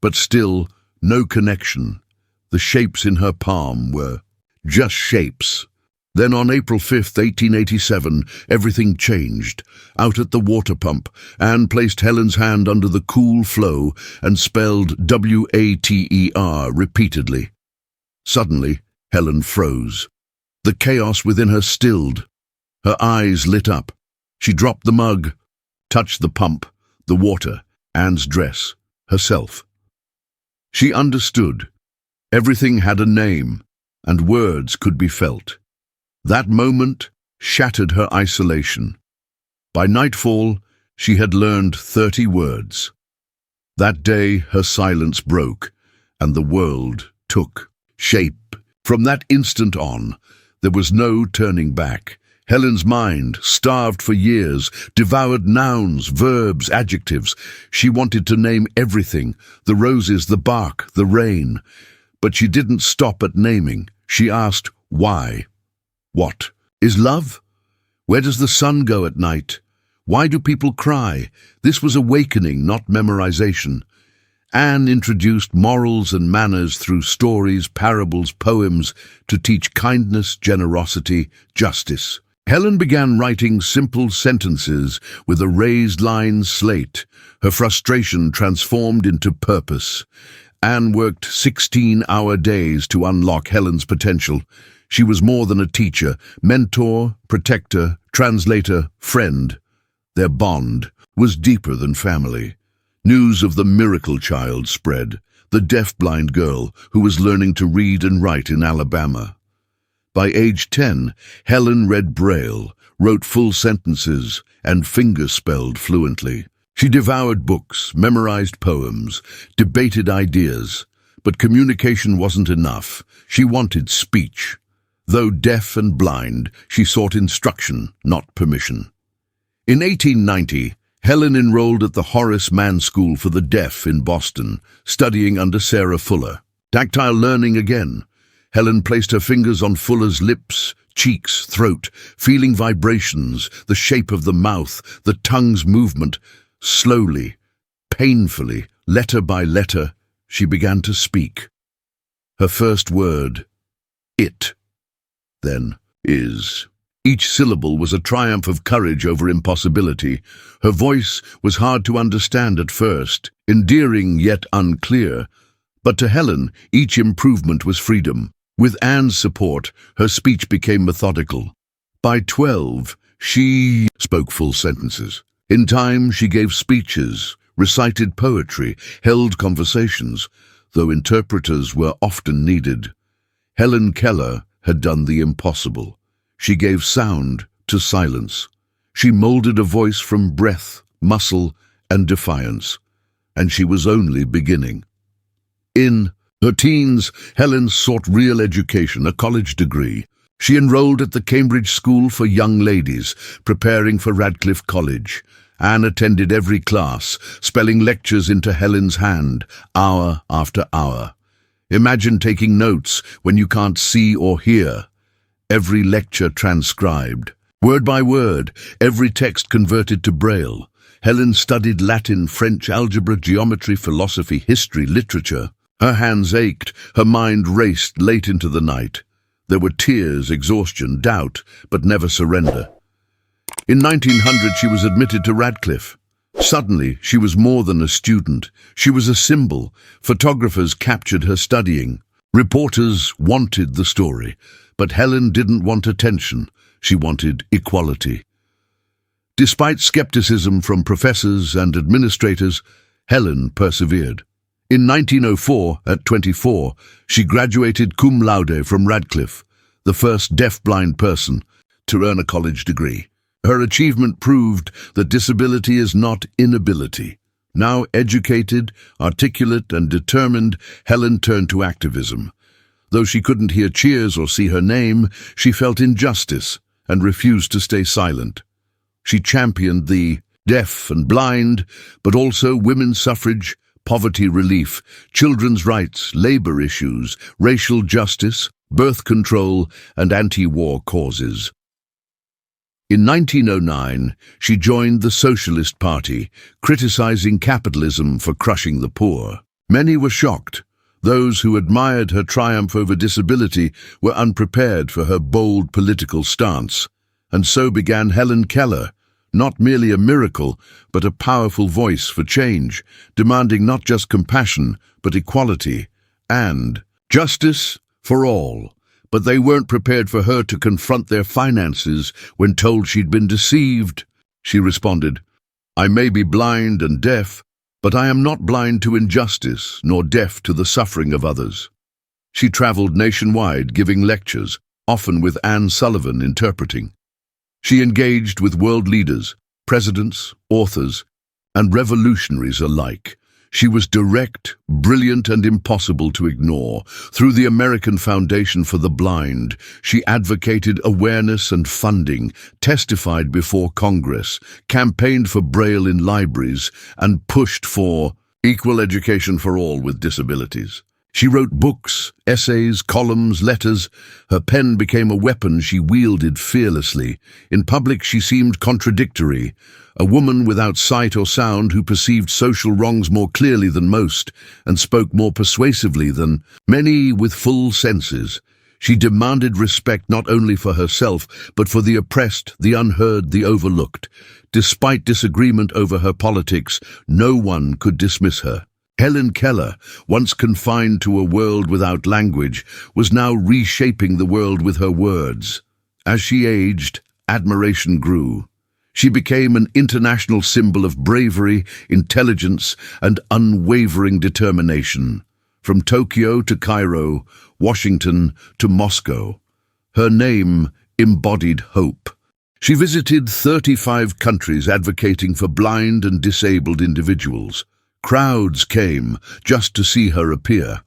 But still, no connection. The shapes in her palm were just shapes. Then on April 5th, 1887, everything changed. Out at the water pump, Anne placed Helen's hand under the cool flow and spelled W-A-T-E-R repeatedly. Suddenly, Helen froze. The chaos within her stilled. Her eyes lit up. She dropped the mug, touched the pump, the water, Anne's dress, herself. She understood. Everything had a name, and words could be felt. That moment shattered her isolation. By nightfall, she had learned 30 words. That day, her silence broke, and the world took shape. From that instant on, there was no turning back. Helen's mind, starved for years, devoured nouns, verbs, adjectives. She wanted to name everything: the roses, the bark, the rain. But she didn't stop at naming. She asked, why? What? Is love? Where does the sun go at night? Why do people cry? This was awakening, not memorization. Anne introduced morals and manners through stories, parables, poems to teach kindness, generosity, justice. Helen began writing simple sentences with a raised-line slate. Her frustration transformed into purpose. Anne worked 16-hour days to unlock Helen's potential. She was more than a teacher, mentor, protector, translator, friend. Their bond was deeper than family. News of the miracle child spread, the deaf-blind girl who was learning to read and write in Alabama. By age 10, Helen read Braille, wrote full sentences, and finger-spelled fluently. She devoured books, memorized poems, debated ideas, but communication wasn't enough. She wanted speech. Though deaf and blind, she sought instruction, not permission. In 1890, Helen enrolled at the Horace Mann School for the Deaf in Boston, studying under Sarah Fuller. Tactile learning again. Helen placed her fingers on Fuller's lips, cheeks, throat, feeling vibrations, the shape of the mouth, the tongue's movement. Slowly, painfully, letter by letter, she began to speak. Her first word, it, then is. Each syllable was a triumph of courage over impossibility. Her voice was hard to understand at first, endearing yet unclear. But to Helen, each improvement was freedom. With Anne's support, her speech became methodical. By 12, she spoke full sentences. In time, she gave speeches, recited poetry, held conversations, though interpreters were often needed. Helen Keller had done the impossible. She gave sound to silence. She molded a voice from breath, muscle, and defiance. And she was only beginning. In her teens, Helen sought real education, a college degree. She enrolled at the Cambridge School for Young Ladies, preparing for Radcliffe College. Anne attended every class, spelling lectures into Helen's hand, hour after hour. Imagine taking notes when you can't see or hear. Every lecture transcribed. Word by word, every text converted to Braille. Helen studied Latin, French, algebra, geometry, philosophy, history, literature. Her hands ached, her mind raced late into the night. There were tears, exhaustion, doubt, but never surrender. In 1900, she was admitted to Radcliffe. Suddenly, she was more than a student. She was a symbol. Photographers captured her studying. Reporters wanted the story. But Helen didn't want attention. She wanted equality. Despite skepticism from professors and administrators, Helen persevered. In 1904, at 24, she graduated cum laude from Radcliffe, the first deaf-blind person to earn a college degree. Her achievement proved that disability is not inability. Now educated, articulate, and determined, Helen turned to activism. Though she couldn't hear cheers or see her name, she felt injustice and refused to stay silent. She championed the deaf and blind, but also women's suffrage, poverty relief, children's rights, labor issues, racial justice, birth control, and anti-war causes. In 1909, she joined the Socialist Party, criticizing capitalism for crushing the poor. Many were shocked. Those who admired her triumph over disability were unprepared for her bold political stance. And so began Helen Keller, not merely a miracle, but a powerful voice for change, demanding not just compassion, but equality and justice for all. But they weren't prepared for her to confront their finances when told she'd been deceived. She responded, "I may be blind and deaf, but I am not blind to injustice, nor deaf to the suffering of others." She traveled nationwide giving lectures, often with Anne Sullivan interpreting. She engaged with world leaders, presidents, authors, and revolutionaries alike. She was direct, brilliant, and impossible to ignore. Through the American Foundation for the Blind, she advocated awareness and funding, testified before Congress, campaigned for Braille in libraries, and pushed for equal education for all with disabilities. She wrote books, essays, columns, letters. Her pen became a weapon she wielded fearlessly. In public she seemed contradictory, a woman without sight or sound who perceived social wrongs more clearly than most and spoke more persuasively than many with full senses. She demanded respect not only for herself, but for the oppressed, the unheard, the overlooked. Despite disagreement over her politics, no one could dismiss her. Helen Keller, once confined to a world without language, was now reshaping the world with her words. As she aged, admiration grew. She became an international symbol of bravery, intelligence, and unwavering determination. From Tokyo to Cairo, Washington to Moscow, her name embodied hope. She visited 35 countries advocating for blind and disabled individuals. Crowds came just to see her appear.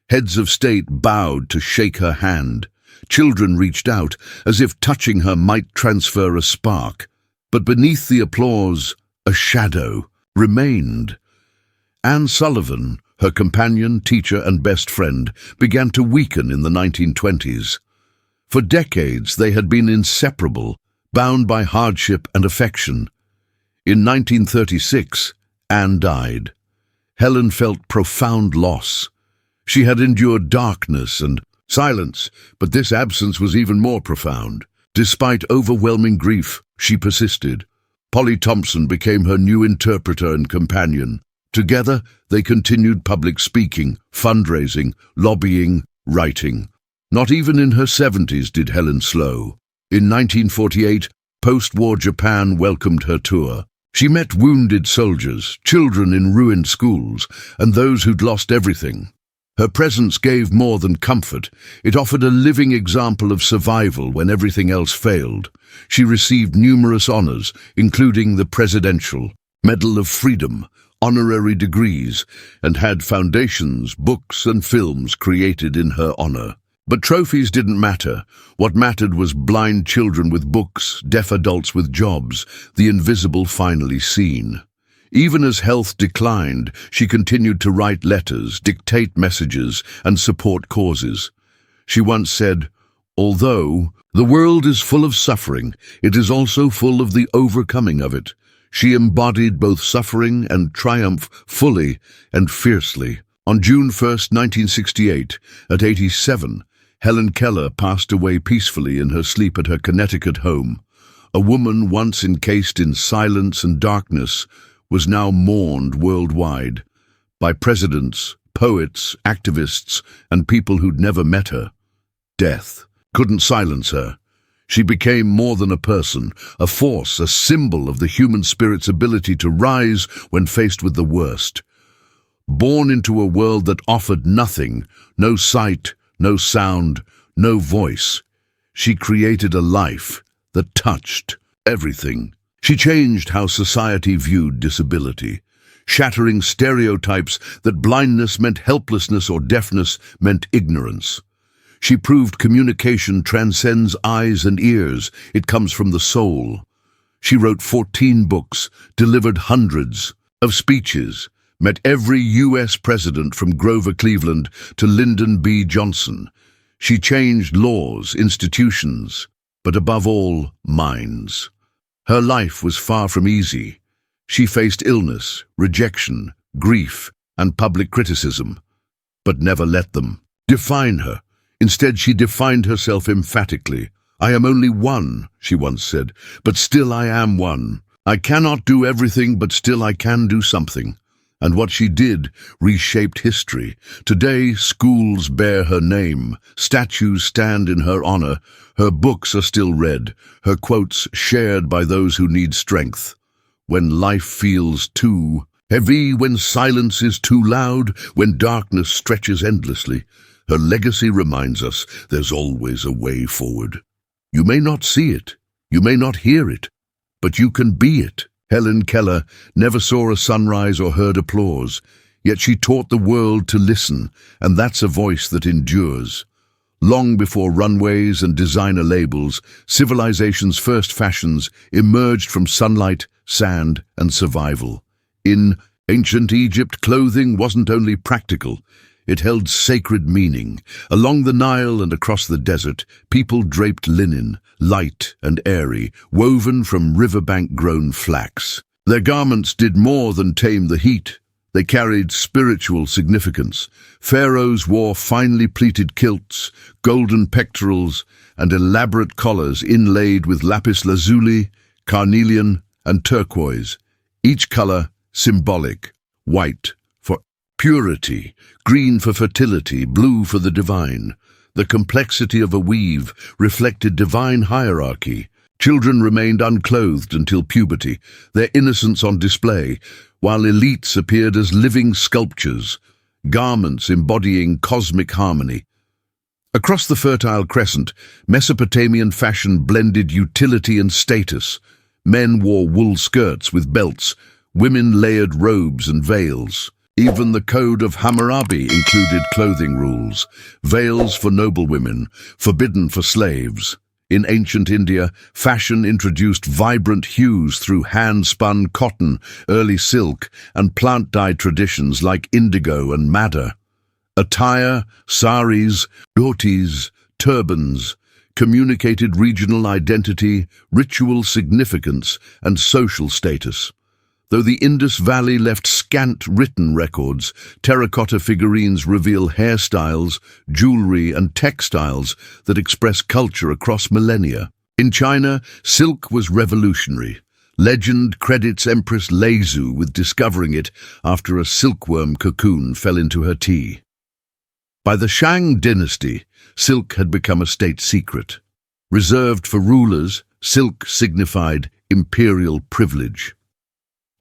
Heads of state bowed to shake her hand. Children reached out as if touching her might transfer a spark. But beneath the applause, a shadow remained. Anne Sullivan, her companion, teacher, and best friend, began to weaken in the 1920s. For decades they had been inseparable, bound by hardship and affection. In 1936, Anne died. Helen felt profound loss. She had endured darkness and silence, but this absence was even more profound. Despite overwhelming grief, she persisted. Polly Thompson became her new interpreter and companion. Together, they continued public speaking, fundraising, lobbying, writing. Not even in her 70s did Helen slow. In 1948, post-war Japan welcomed her tour. She met wounded soldiers, children in ruined schools, and those who'd lost everything. Her presence gave more than comfort. It offered a living example of survival when everything else failed. She received numerous honors, including the Presidential Medal of Freedom, honorary degrees, and had foundations, books, and films created in her honor. But trophies didn't matter. What mattered was blind children with books, deaf adults with jobs, the invisible finally seen. Even as health declined, she continued to write letters, dictate messages, and support causes. She once said, "Although the world is full of suffering, it is also full of the overcoming of it." She embodied both suffering and triumph fully and fiercely. On June 1st, 1968, at 87, Helen Keller passed away peacefully in her sleep at her Connecticut home. A woman once encased in silence and darkness was now mourned worldwide by presidents, poets, activists, and people who'd never met her. Death couldn't silence her. She became more than a person, a force, a symbol of the human spirit's ability to rise when faced with the worst. Born into a world that offered nothing, no sight, no sound, no voice, she created a life that touched everything. She changed how society viewed disability, shattering stereotypes that blindness meant helplessness or deafness meant ignorance. She proved communication transcends eyes and ears. It comes from the soul. She wrote 14 books, delivered hundreds of speeches, met every U.S. president from Grover Cleveland to Lyndon B. Johnson. She changed laws, institutions, but above all, minds. Her life was far from easy. She faced illness, rejection, grief, and public criticism, but never let them define her. Instead, she defined herself emphatically. "I am only one," she once said, "but still I am one. I cannot do everything, but still I can do something." And what she did reshaped history. Today, schools bear her name, statues stand in her honor, her books are still read, her quotes shared by those who need strength. When life feels too heavy, when silence is too loud, when darkness stretches endlessly, her legacy reminds us there's always a way forward. You may not see it, you may not hear it, but you can be it. Helen Keller never saw a sunrise or heard applause, yet she taught the world to listen, and that's a voice that endures. Long before runways and designer labels, civilization's first fashions emerged from sunlight, sand, and survival. In ancient Egypt, clothing wasn't only practical, It held sacred meaning. Along the Nile and across the desert, people draped linen, light and airy, woven from riverbank-grown flax. Their garments did more than tame the heat. They carried spiritual significance. Pharaohs wore finely pleated kilts, golden pectorals, and elaborate collars inlaid with lapis lazuli, carnelian, and turquoise, each color symbolic: white for purity, green for fertility, blue for the divine. The complexity of a weave reflected divine hierarchy. Children remained unclothed until puberty, their innocence on display, while elites appeared as living sculptures, garments embodying cosmic harmony. Across the Fertile Crescent, Mesopotamian fashion blended utility and status. Men wore wool skirts with belts, women layered robes and veils. Even the Code of Hammurabi included clothing rules: veils for noblewomen, forbidden for slaves. In ancient India, fashion introduced vibrant hues through hand-spun cotton, early silk, and plant-dyed traditions like indigo and madder. Attire, saris, dhotis, turbans, communicated regional identity, ritual significance, and social status. Though the Indus Valley left scant written records, terracotta figurines reveal hairstyles, jewelry, and textiles that express culture across millennia. In China, silk was revolutionary. Legend credits Empress Leizu with discovering it after a silkworm cocoon fell into her tea. By the Shang dynasty, silk had become a state secret. Reserved for rulers, silk signified imperial privilege.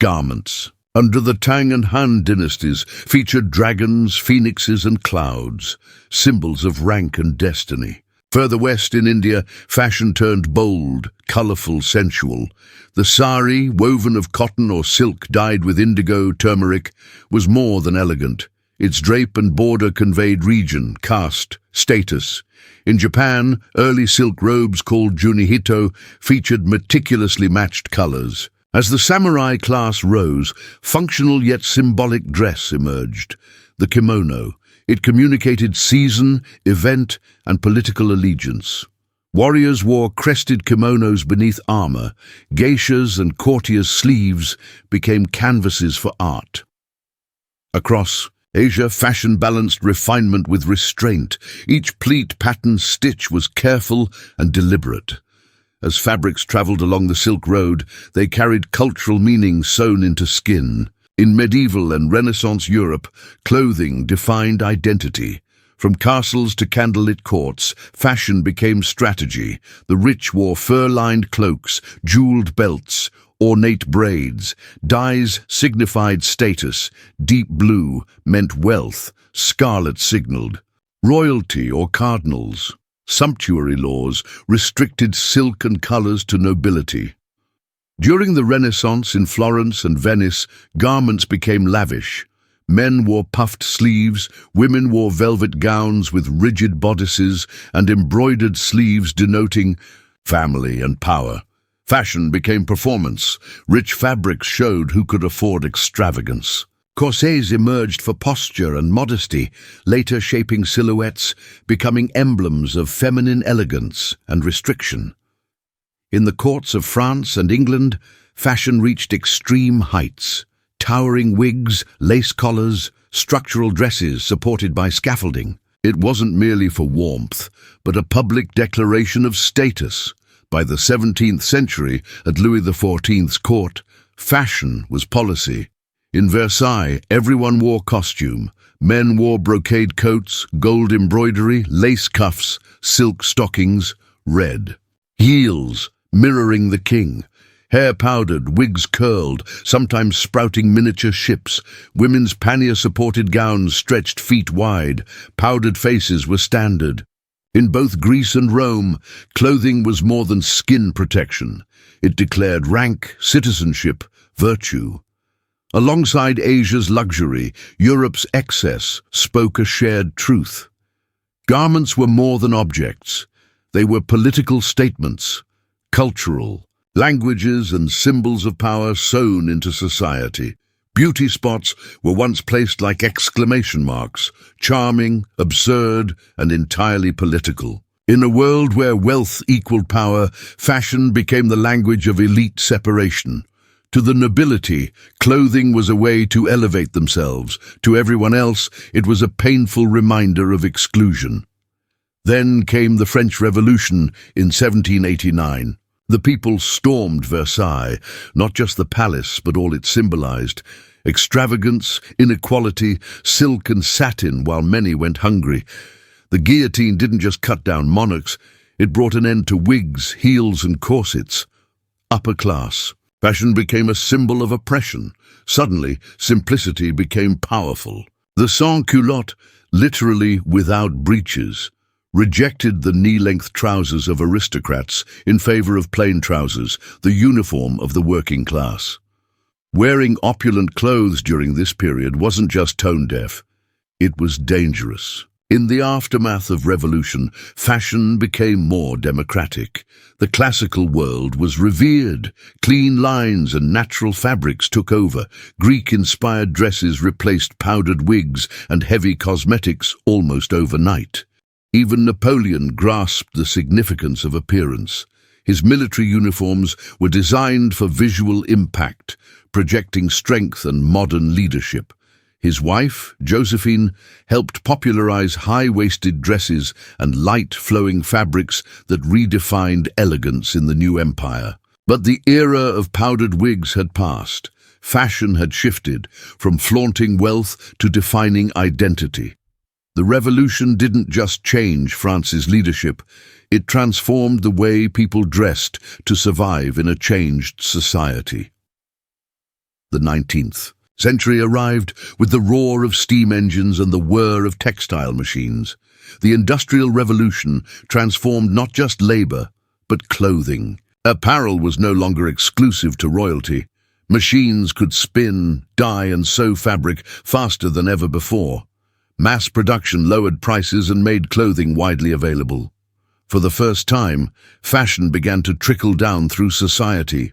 Garments, under the Tang and Han dynasties, featured dragons, phoenixes, and clouds, symbols of rank and destiny. Further west in India, fashion turned bold, colorful, sensual. The sari, woven of cotton or silk dyed with indigo, turmeric, was more than elegant. Its drape and border conveyed region, caste, status. In Japan, early silk robes called junihito featured meticulously matched colors. As the samurai class rose, functional yet symbolic dress emerged. The kimono. It communicated season, event, and political allegiance. Warriors wore crested kimonos beneath armor. Geishas and courtiers' sleeves became canvases for art. Across Asia, fashion balanced refinement with restraint. Each pleat, pattern, stitch was careful and deliberate. As fabrics traveled along the Silk Road, they carried cultural meaning sewn into skin. In medieval and Renaissance Europe, clothing defined identity. From castles to candlelit courts, fashion became strategy. The rich wore fur-lined cloaks, jeweled belts, ornate braids. Dyes signified status. Deep blue meant wealth. Scarlet signaled royalty or cardinals. Sumptuary laws restricted silk and colors to nobility. During the Renaissance in Florence and Venice, garments became lavish. Men wore puffed sleeves, women wore velvet gowns with rigid bodices and embroidered sleeves denoting family and power. Fashion became performance. Rich fabrics showed who could afford extravagance. Corsets emerged for posture and modesty, later shaping silhouettes, becoming emblems of feminine elegance and restriction. In the courts of France and England, fashion reached extreme heights. Towering wigs, lace collars, structural dresses supported by scaffolding. It wasn't merely for warmth, but a public declaration of status. By the 17th century, at Louis XIV's court, fashion was policy. In Versailles, everyone wore costume. Men wore brocade coats, gold embroidery, lace cuffs, silk stockings, red. Heels, mirroring the king. Hair powdered, wigs curled, sometimes sprouting miniature ships. Women's pannier-supported gowns stretched feet wide. Powdered faces were standard. In both Greece and Rome, clothing was more than skin protection. It declared rank, citizenship, virtue. Alongside Asia's luxury, Europe's excess spoke a shared truth. Garments were more than objects. They were political statements, cultural, languages and symbols of power sewn into society. Beauty spots were once placed like exclamation marks, charming, absurd, and entirely political. In a world where wealth equaled power, fashion became the language of elite separation. To the nobility, clothing was a way to elevate themselves. To everyone else, it was a painful reminder of exclusion. Then came the French Revolution in 1789. The people stormed Versailles, not just the palace, but all it symbolized. Extravagance, inequality, silk and satin, while many went hungry. The guillotine didn't just cut down monarchs, it brought an end to wigs, heels and corsets. Upper class. Fashion became a symbol of oppression. Suddenly, simplicity became powerful. The sans-culotte, literally without breeches, rejected the knee-length trousers of aristocrats in favor of plain trousers, the uniform of the working class. Wearing opulent clothes during this period wasn't just tone-deaf, it was dangerous. In the aftermath of revolution, fashion became more democratic. The classical world was revered. Clean lines and natural fabrics took over. Greek-inspired dresses replaced powdered wigs and heavy cosmetics almost overnight. Even Napoleon grasped the significance of appearance. His military uniforms were designed for visual impact, projecting strength and modern leadership. His wife, Josephine, helped popularize high-waisted dresses and light-flowing fabrics that redefined elegance in the new empire. But the era of powdered wigs had passed. Fashion had shifted from flaunting wealth to defining identity. The revolution didn't just change France's leadership, it transformed the way people dressed to survive in a changed society. The 19th century arrived with the roar of steam engines and the whir of textile machines. The Industrial Revolution transformed not just labor, but clothing. Apparel was no longer exclusive to royalty. Machines could spin, dye, and sew fabric faster than ever before. Mass production lowered prices and made clothing widely available. For the first time, fashion began to trickle down through society.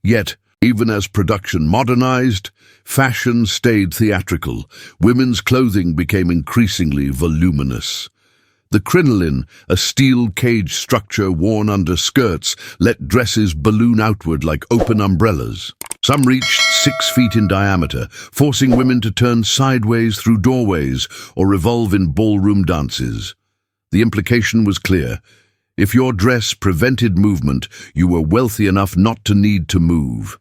Yet, even as production modernized, fashion stayed theatrical. Women's clothing became increasingly voluminous. The crinoline, a steel cage structure worn under skirts, let dresses balloon outward like open umbrellas. Some reached 6 feet in diameter, forcing women to turn sideways through doorways or revolve in ballroom dances. The implication was clear. If your dress prevented movement, you were wealthy enough not to need to move.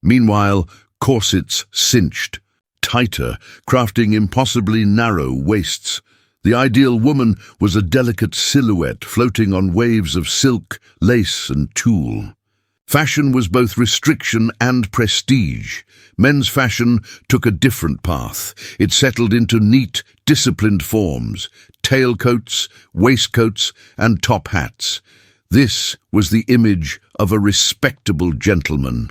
Meanwhile, corsets cinched, tighter, crafting impossibly narrow waists. The ideal woman was a delicate silhouette floating on waves of silk, lace, and tulle. Fashion was both restriction and prestige. Men's fashion took a different path. It settled into neat, disciplined forms, tailcoats, waistcoats, and top hats. This was the image of a respectable gentleman.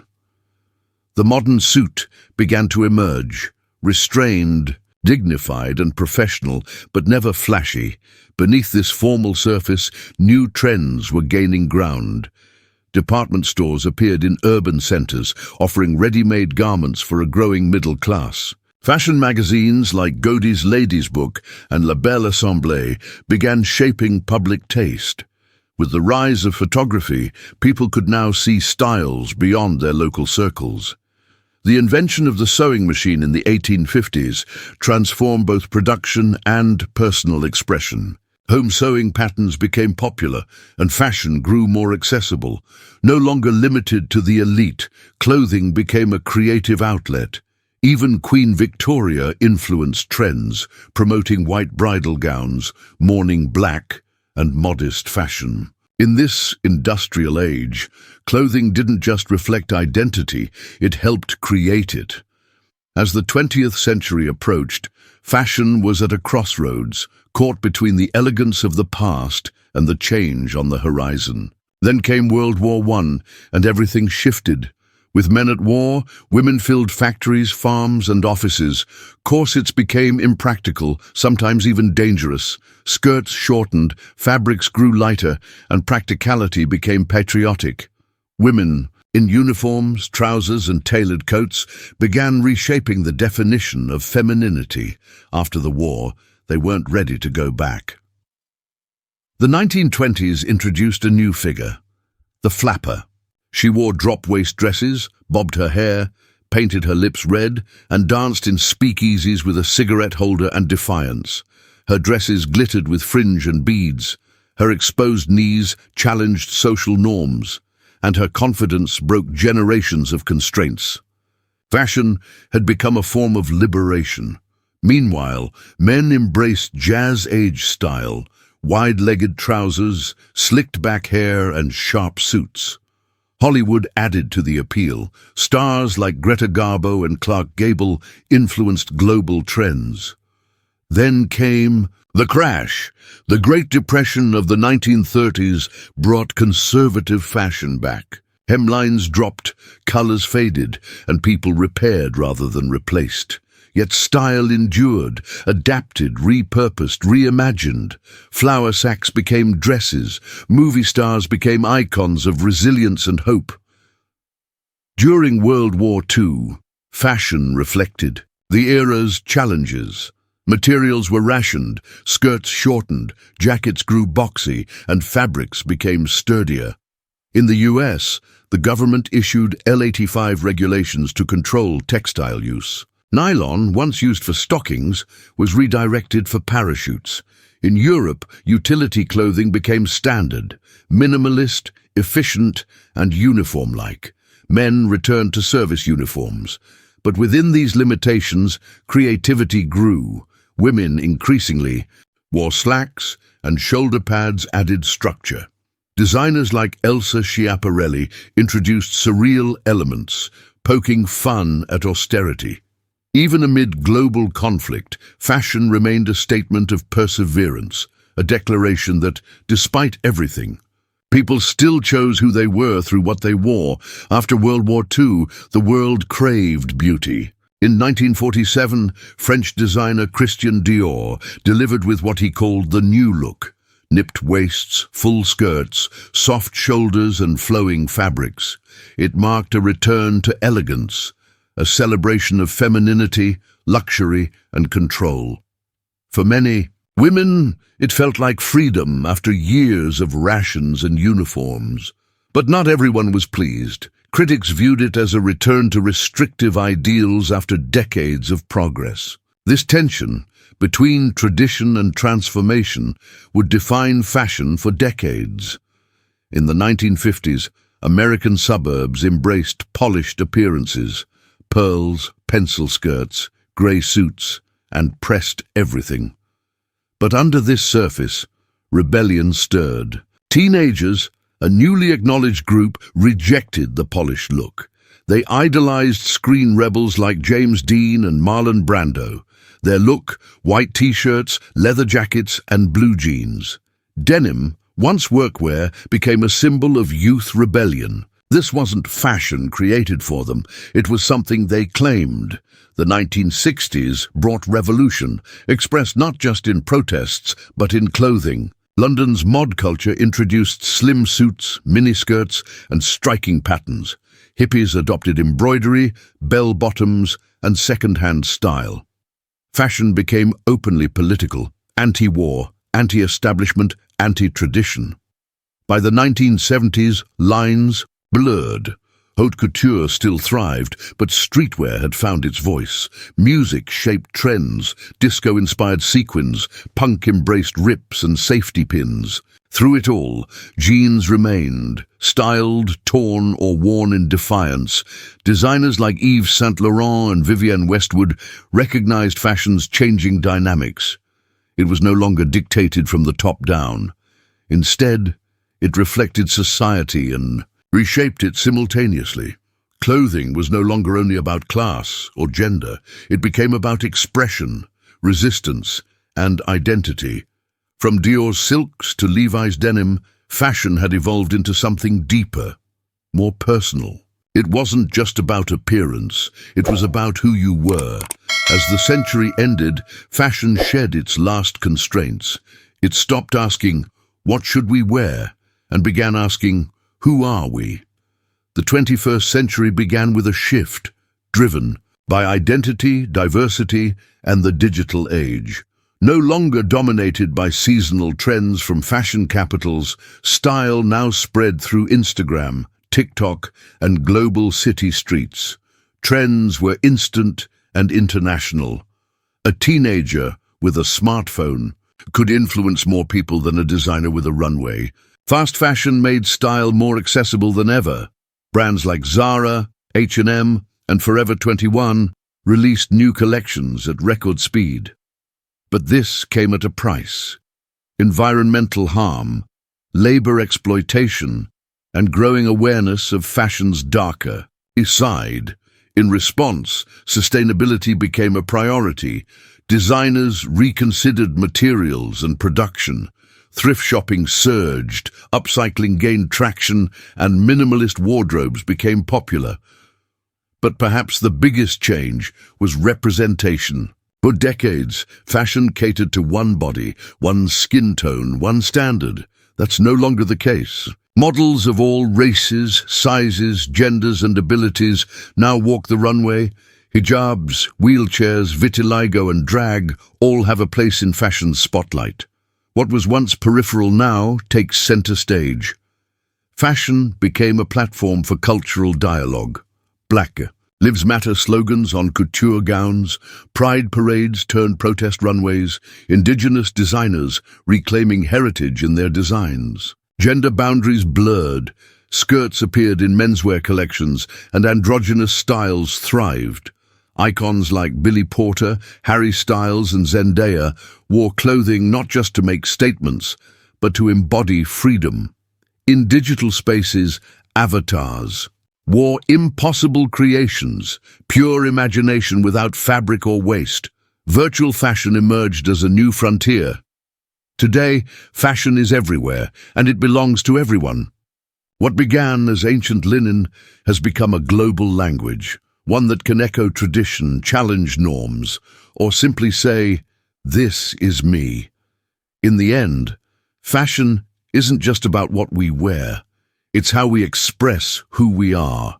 The modern suit began to emerge, restrained, dignified and professional, but never flashy. Beneath this formal surface, new trends were gaining ground. Department stores appeared in urban centers, offering ready-made garments for a growing middle class. Fashion magazines like Godey's Ladies' Book and La Belle Assemblée began shaping public taste. With the rise of photography, people could now see styles beyond their local circles. The invention of the sewing machine in the 1850s transformed both production and personal expression. Home sewing patterns became popular, and fashion grew more accessible. No longer limited to the elite, clothing became a creative outlet. Even Queen Victoria influenced trends, promoting white bridal gowns, mourning black, and modest fashion. In this industrial age, clothing didn't just reflect identity, it helped create it. As the 20th century approached, fashion was at a crossroads, caught between the elegance of the past and the change on the horizon. Then came World War I, and everything shifted. With men at war, women filled factories, farms, and offices. Corsets became impractical, sometimes even dangerous. Skirts shortened, fabrics grew lighter, and practicality became patriotic. Women, in uniforms, trousers, and tailored coats, began reshaping the definition of femininity. After the war, they weren't ready to go back. The 1920s introduced a new figure, the flapper. She wore drop-waist dresses, bobbed her hair, painted her lips red, and danced in speakeasies with a cigarette holder and defiance. Her dresses glittered with fringe and beads. Her exposed knees challenged social norms, and her confidence broke generations of constraints. Fashion had become a form of liberation. Meanwhile, men embraced jazz-age style, wide-legged trousers, slicked-back hair, and sharp suits. Hollywood added to the appeal. Stars like Greta Garbo and Clark Gable influenced global trends. Then came the crash. The Great Depression of the 1930s brought conservative fashion back. Hemlines dropped, colors faded, and people repaired rather than replaced. Yet style endured, adapted, repurposed, reimagined. Flour sacks became dresses. Movie stars became icons of resilience and hope. During World War II, fashion reflected the era's challenges. Materials were rationed, skirts shortened, jackets grew boxy, and fabrics became sturdier. In the US, the government issued L-85 regulations to control textile use. Nylon, once used for stockings, was redirected for parachutes. In Europe, utility clothing became standard, minimalist, efficient, and uniform-like. Men returned to service uniforms. But within these limitations, creativity grew. Women, increasingly, wore slacks, and shoulder pads added structure. Designers like Elsa Schiaparelli introduced surreal elements, poking fun at austerity. Even amid global conflict, fashion remained a statement of perseverance, a declaration that, despite everything, people still chose who they were through what they wore. After World War II, the world craved beauty. In 1947, French designer Christian Dior delivered with what he called the new look: nipped waists, full skirts, soft shoulders, and flowing fabrics. It marked a return to elegance, a celebration of femininity, luxury, and control. For many women, it felt like freedom after years of rations and uniforms. But not everyone was pleased. Critics viewed it as a return to restrictive ideals after decades of progress. This tension between tradition and transformation would define fashion for decades. In the 1950s, American suburbs embraced polished appearances: pearls, pencil skirts, grey suits, and pressed everything. But under this surface, rebellion stirred. Teenagers, a newly acknowledged group, rejected the polished look. They idolized screen rebels like James Dean and Marlon Brando. Their look: white t-shirts, leather jackets, and blue jeans. Denim, once workwear, became a symbol of youth rebellion. This wasn't fashion created for them, it was something they claimed. The 1960s brought revolution, expressed not just in protests, but in clothing. London's mod culture introduced slim suits, miniskirts, and striking patterns. Hippies adopted embroidery, bell-bottoms, and second-hand style. Fashion became openly political, anti-war, anti-establishment, anti-tradition. By the 1970s, lines blurred. Haute couture still thrived, but streetwear had found its voice. Music shaped trends, disco-inspired sequins, punk embraced rips and safety pins. Through it all, jeans remained, styled, torn, or worn in defiance. Designers like Yves Saint Laurent and Vivienne Westwood recognized fashion's changing dynamics. It was no longer dictated from the top down. Instead, it reflected society and reshaped it simultaneously. Clothing was no longer only about class or gender. It became about expression, resistance, and identity. From Dior's silks to Levi's denim, fashion had evolved into something deeper, more personal. It wasn't just about appearance, it was about who you were. As the century ended, fashion shed its last constraints. It stopped asking, "What should we wear?" and began asking, "Who are we?" The 21st century began with a shift, driven by identity, diversity, and the digital age. No longer dominated by seasonal trends from fashion capitals, style now spread through Instagram, TikTok, and global city streets. Trends were instant and international. A teenager with a smartphone could influence more people than a designer with a runway. Fast fashion made style more accessible than ever. Brands like Zara, H&M, and Forever 21 released new collections at record speed. But this came at a price. Environmental harm, labor exploitation, and growing awareness of fashion's darker side. In response, sustainability became a priority. Designers reconsidered materials and production. Thrift shopping surged, upcycling gained traction, and minimalist wardrobes became popular. But perhaps the biggest change was representation. For decades, fashion catered to one body, one skin tone, one standard. That's no longer the case. Models of all races, sizes, genders, and abilities now walk the runway. Hijabs, wheelchairs, vitiligo, and drag all have a place in fashion's spotlight. What was once peripheral now takes center stage. Fashion became a platform for cultural dialogue. Black Lives Matter slogans on couture gowns, pride parades turned protest runways, indigenous designers reclaiming heritage in their designs. Gender boundaries blurred, skirts appeared in menswear collections, and androgynous styles thrived. Icons like Billy Porter, Harry Styles, and Zendaya wore clothing not just to make statements, but to embody freedom. In digital spaces, avatars wore impossible creations, pure imagination without fabric or waste. Virtual fashion emerged as a new frontier. Today, fashion is everywhere, and it belongs to everyone. What began as ancient linen has become a global language, one that can echo tradition, challenge norms, or simply say, "This is me." In the end, fashion isn't just about what we wear. It's how we express who we are.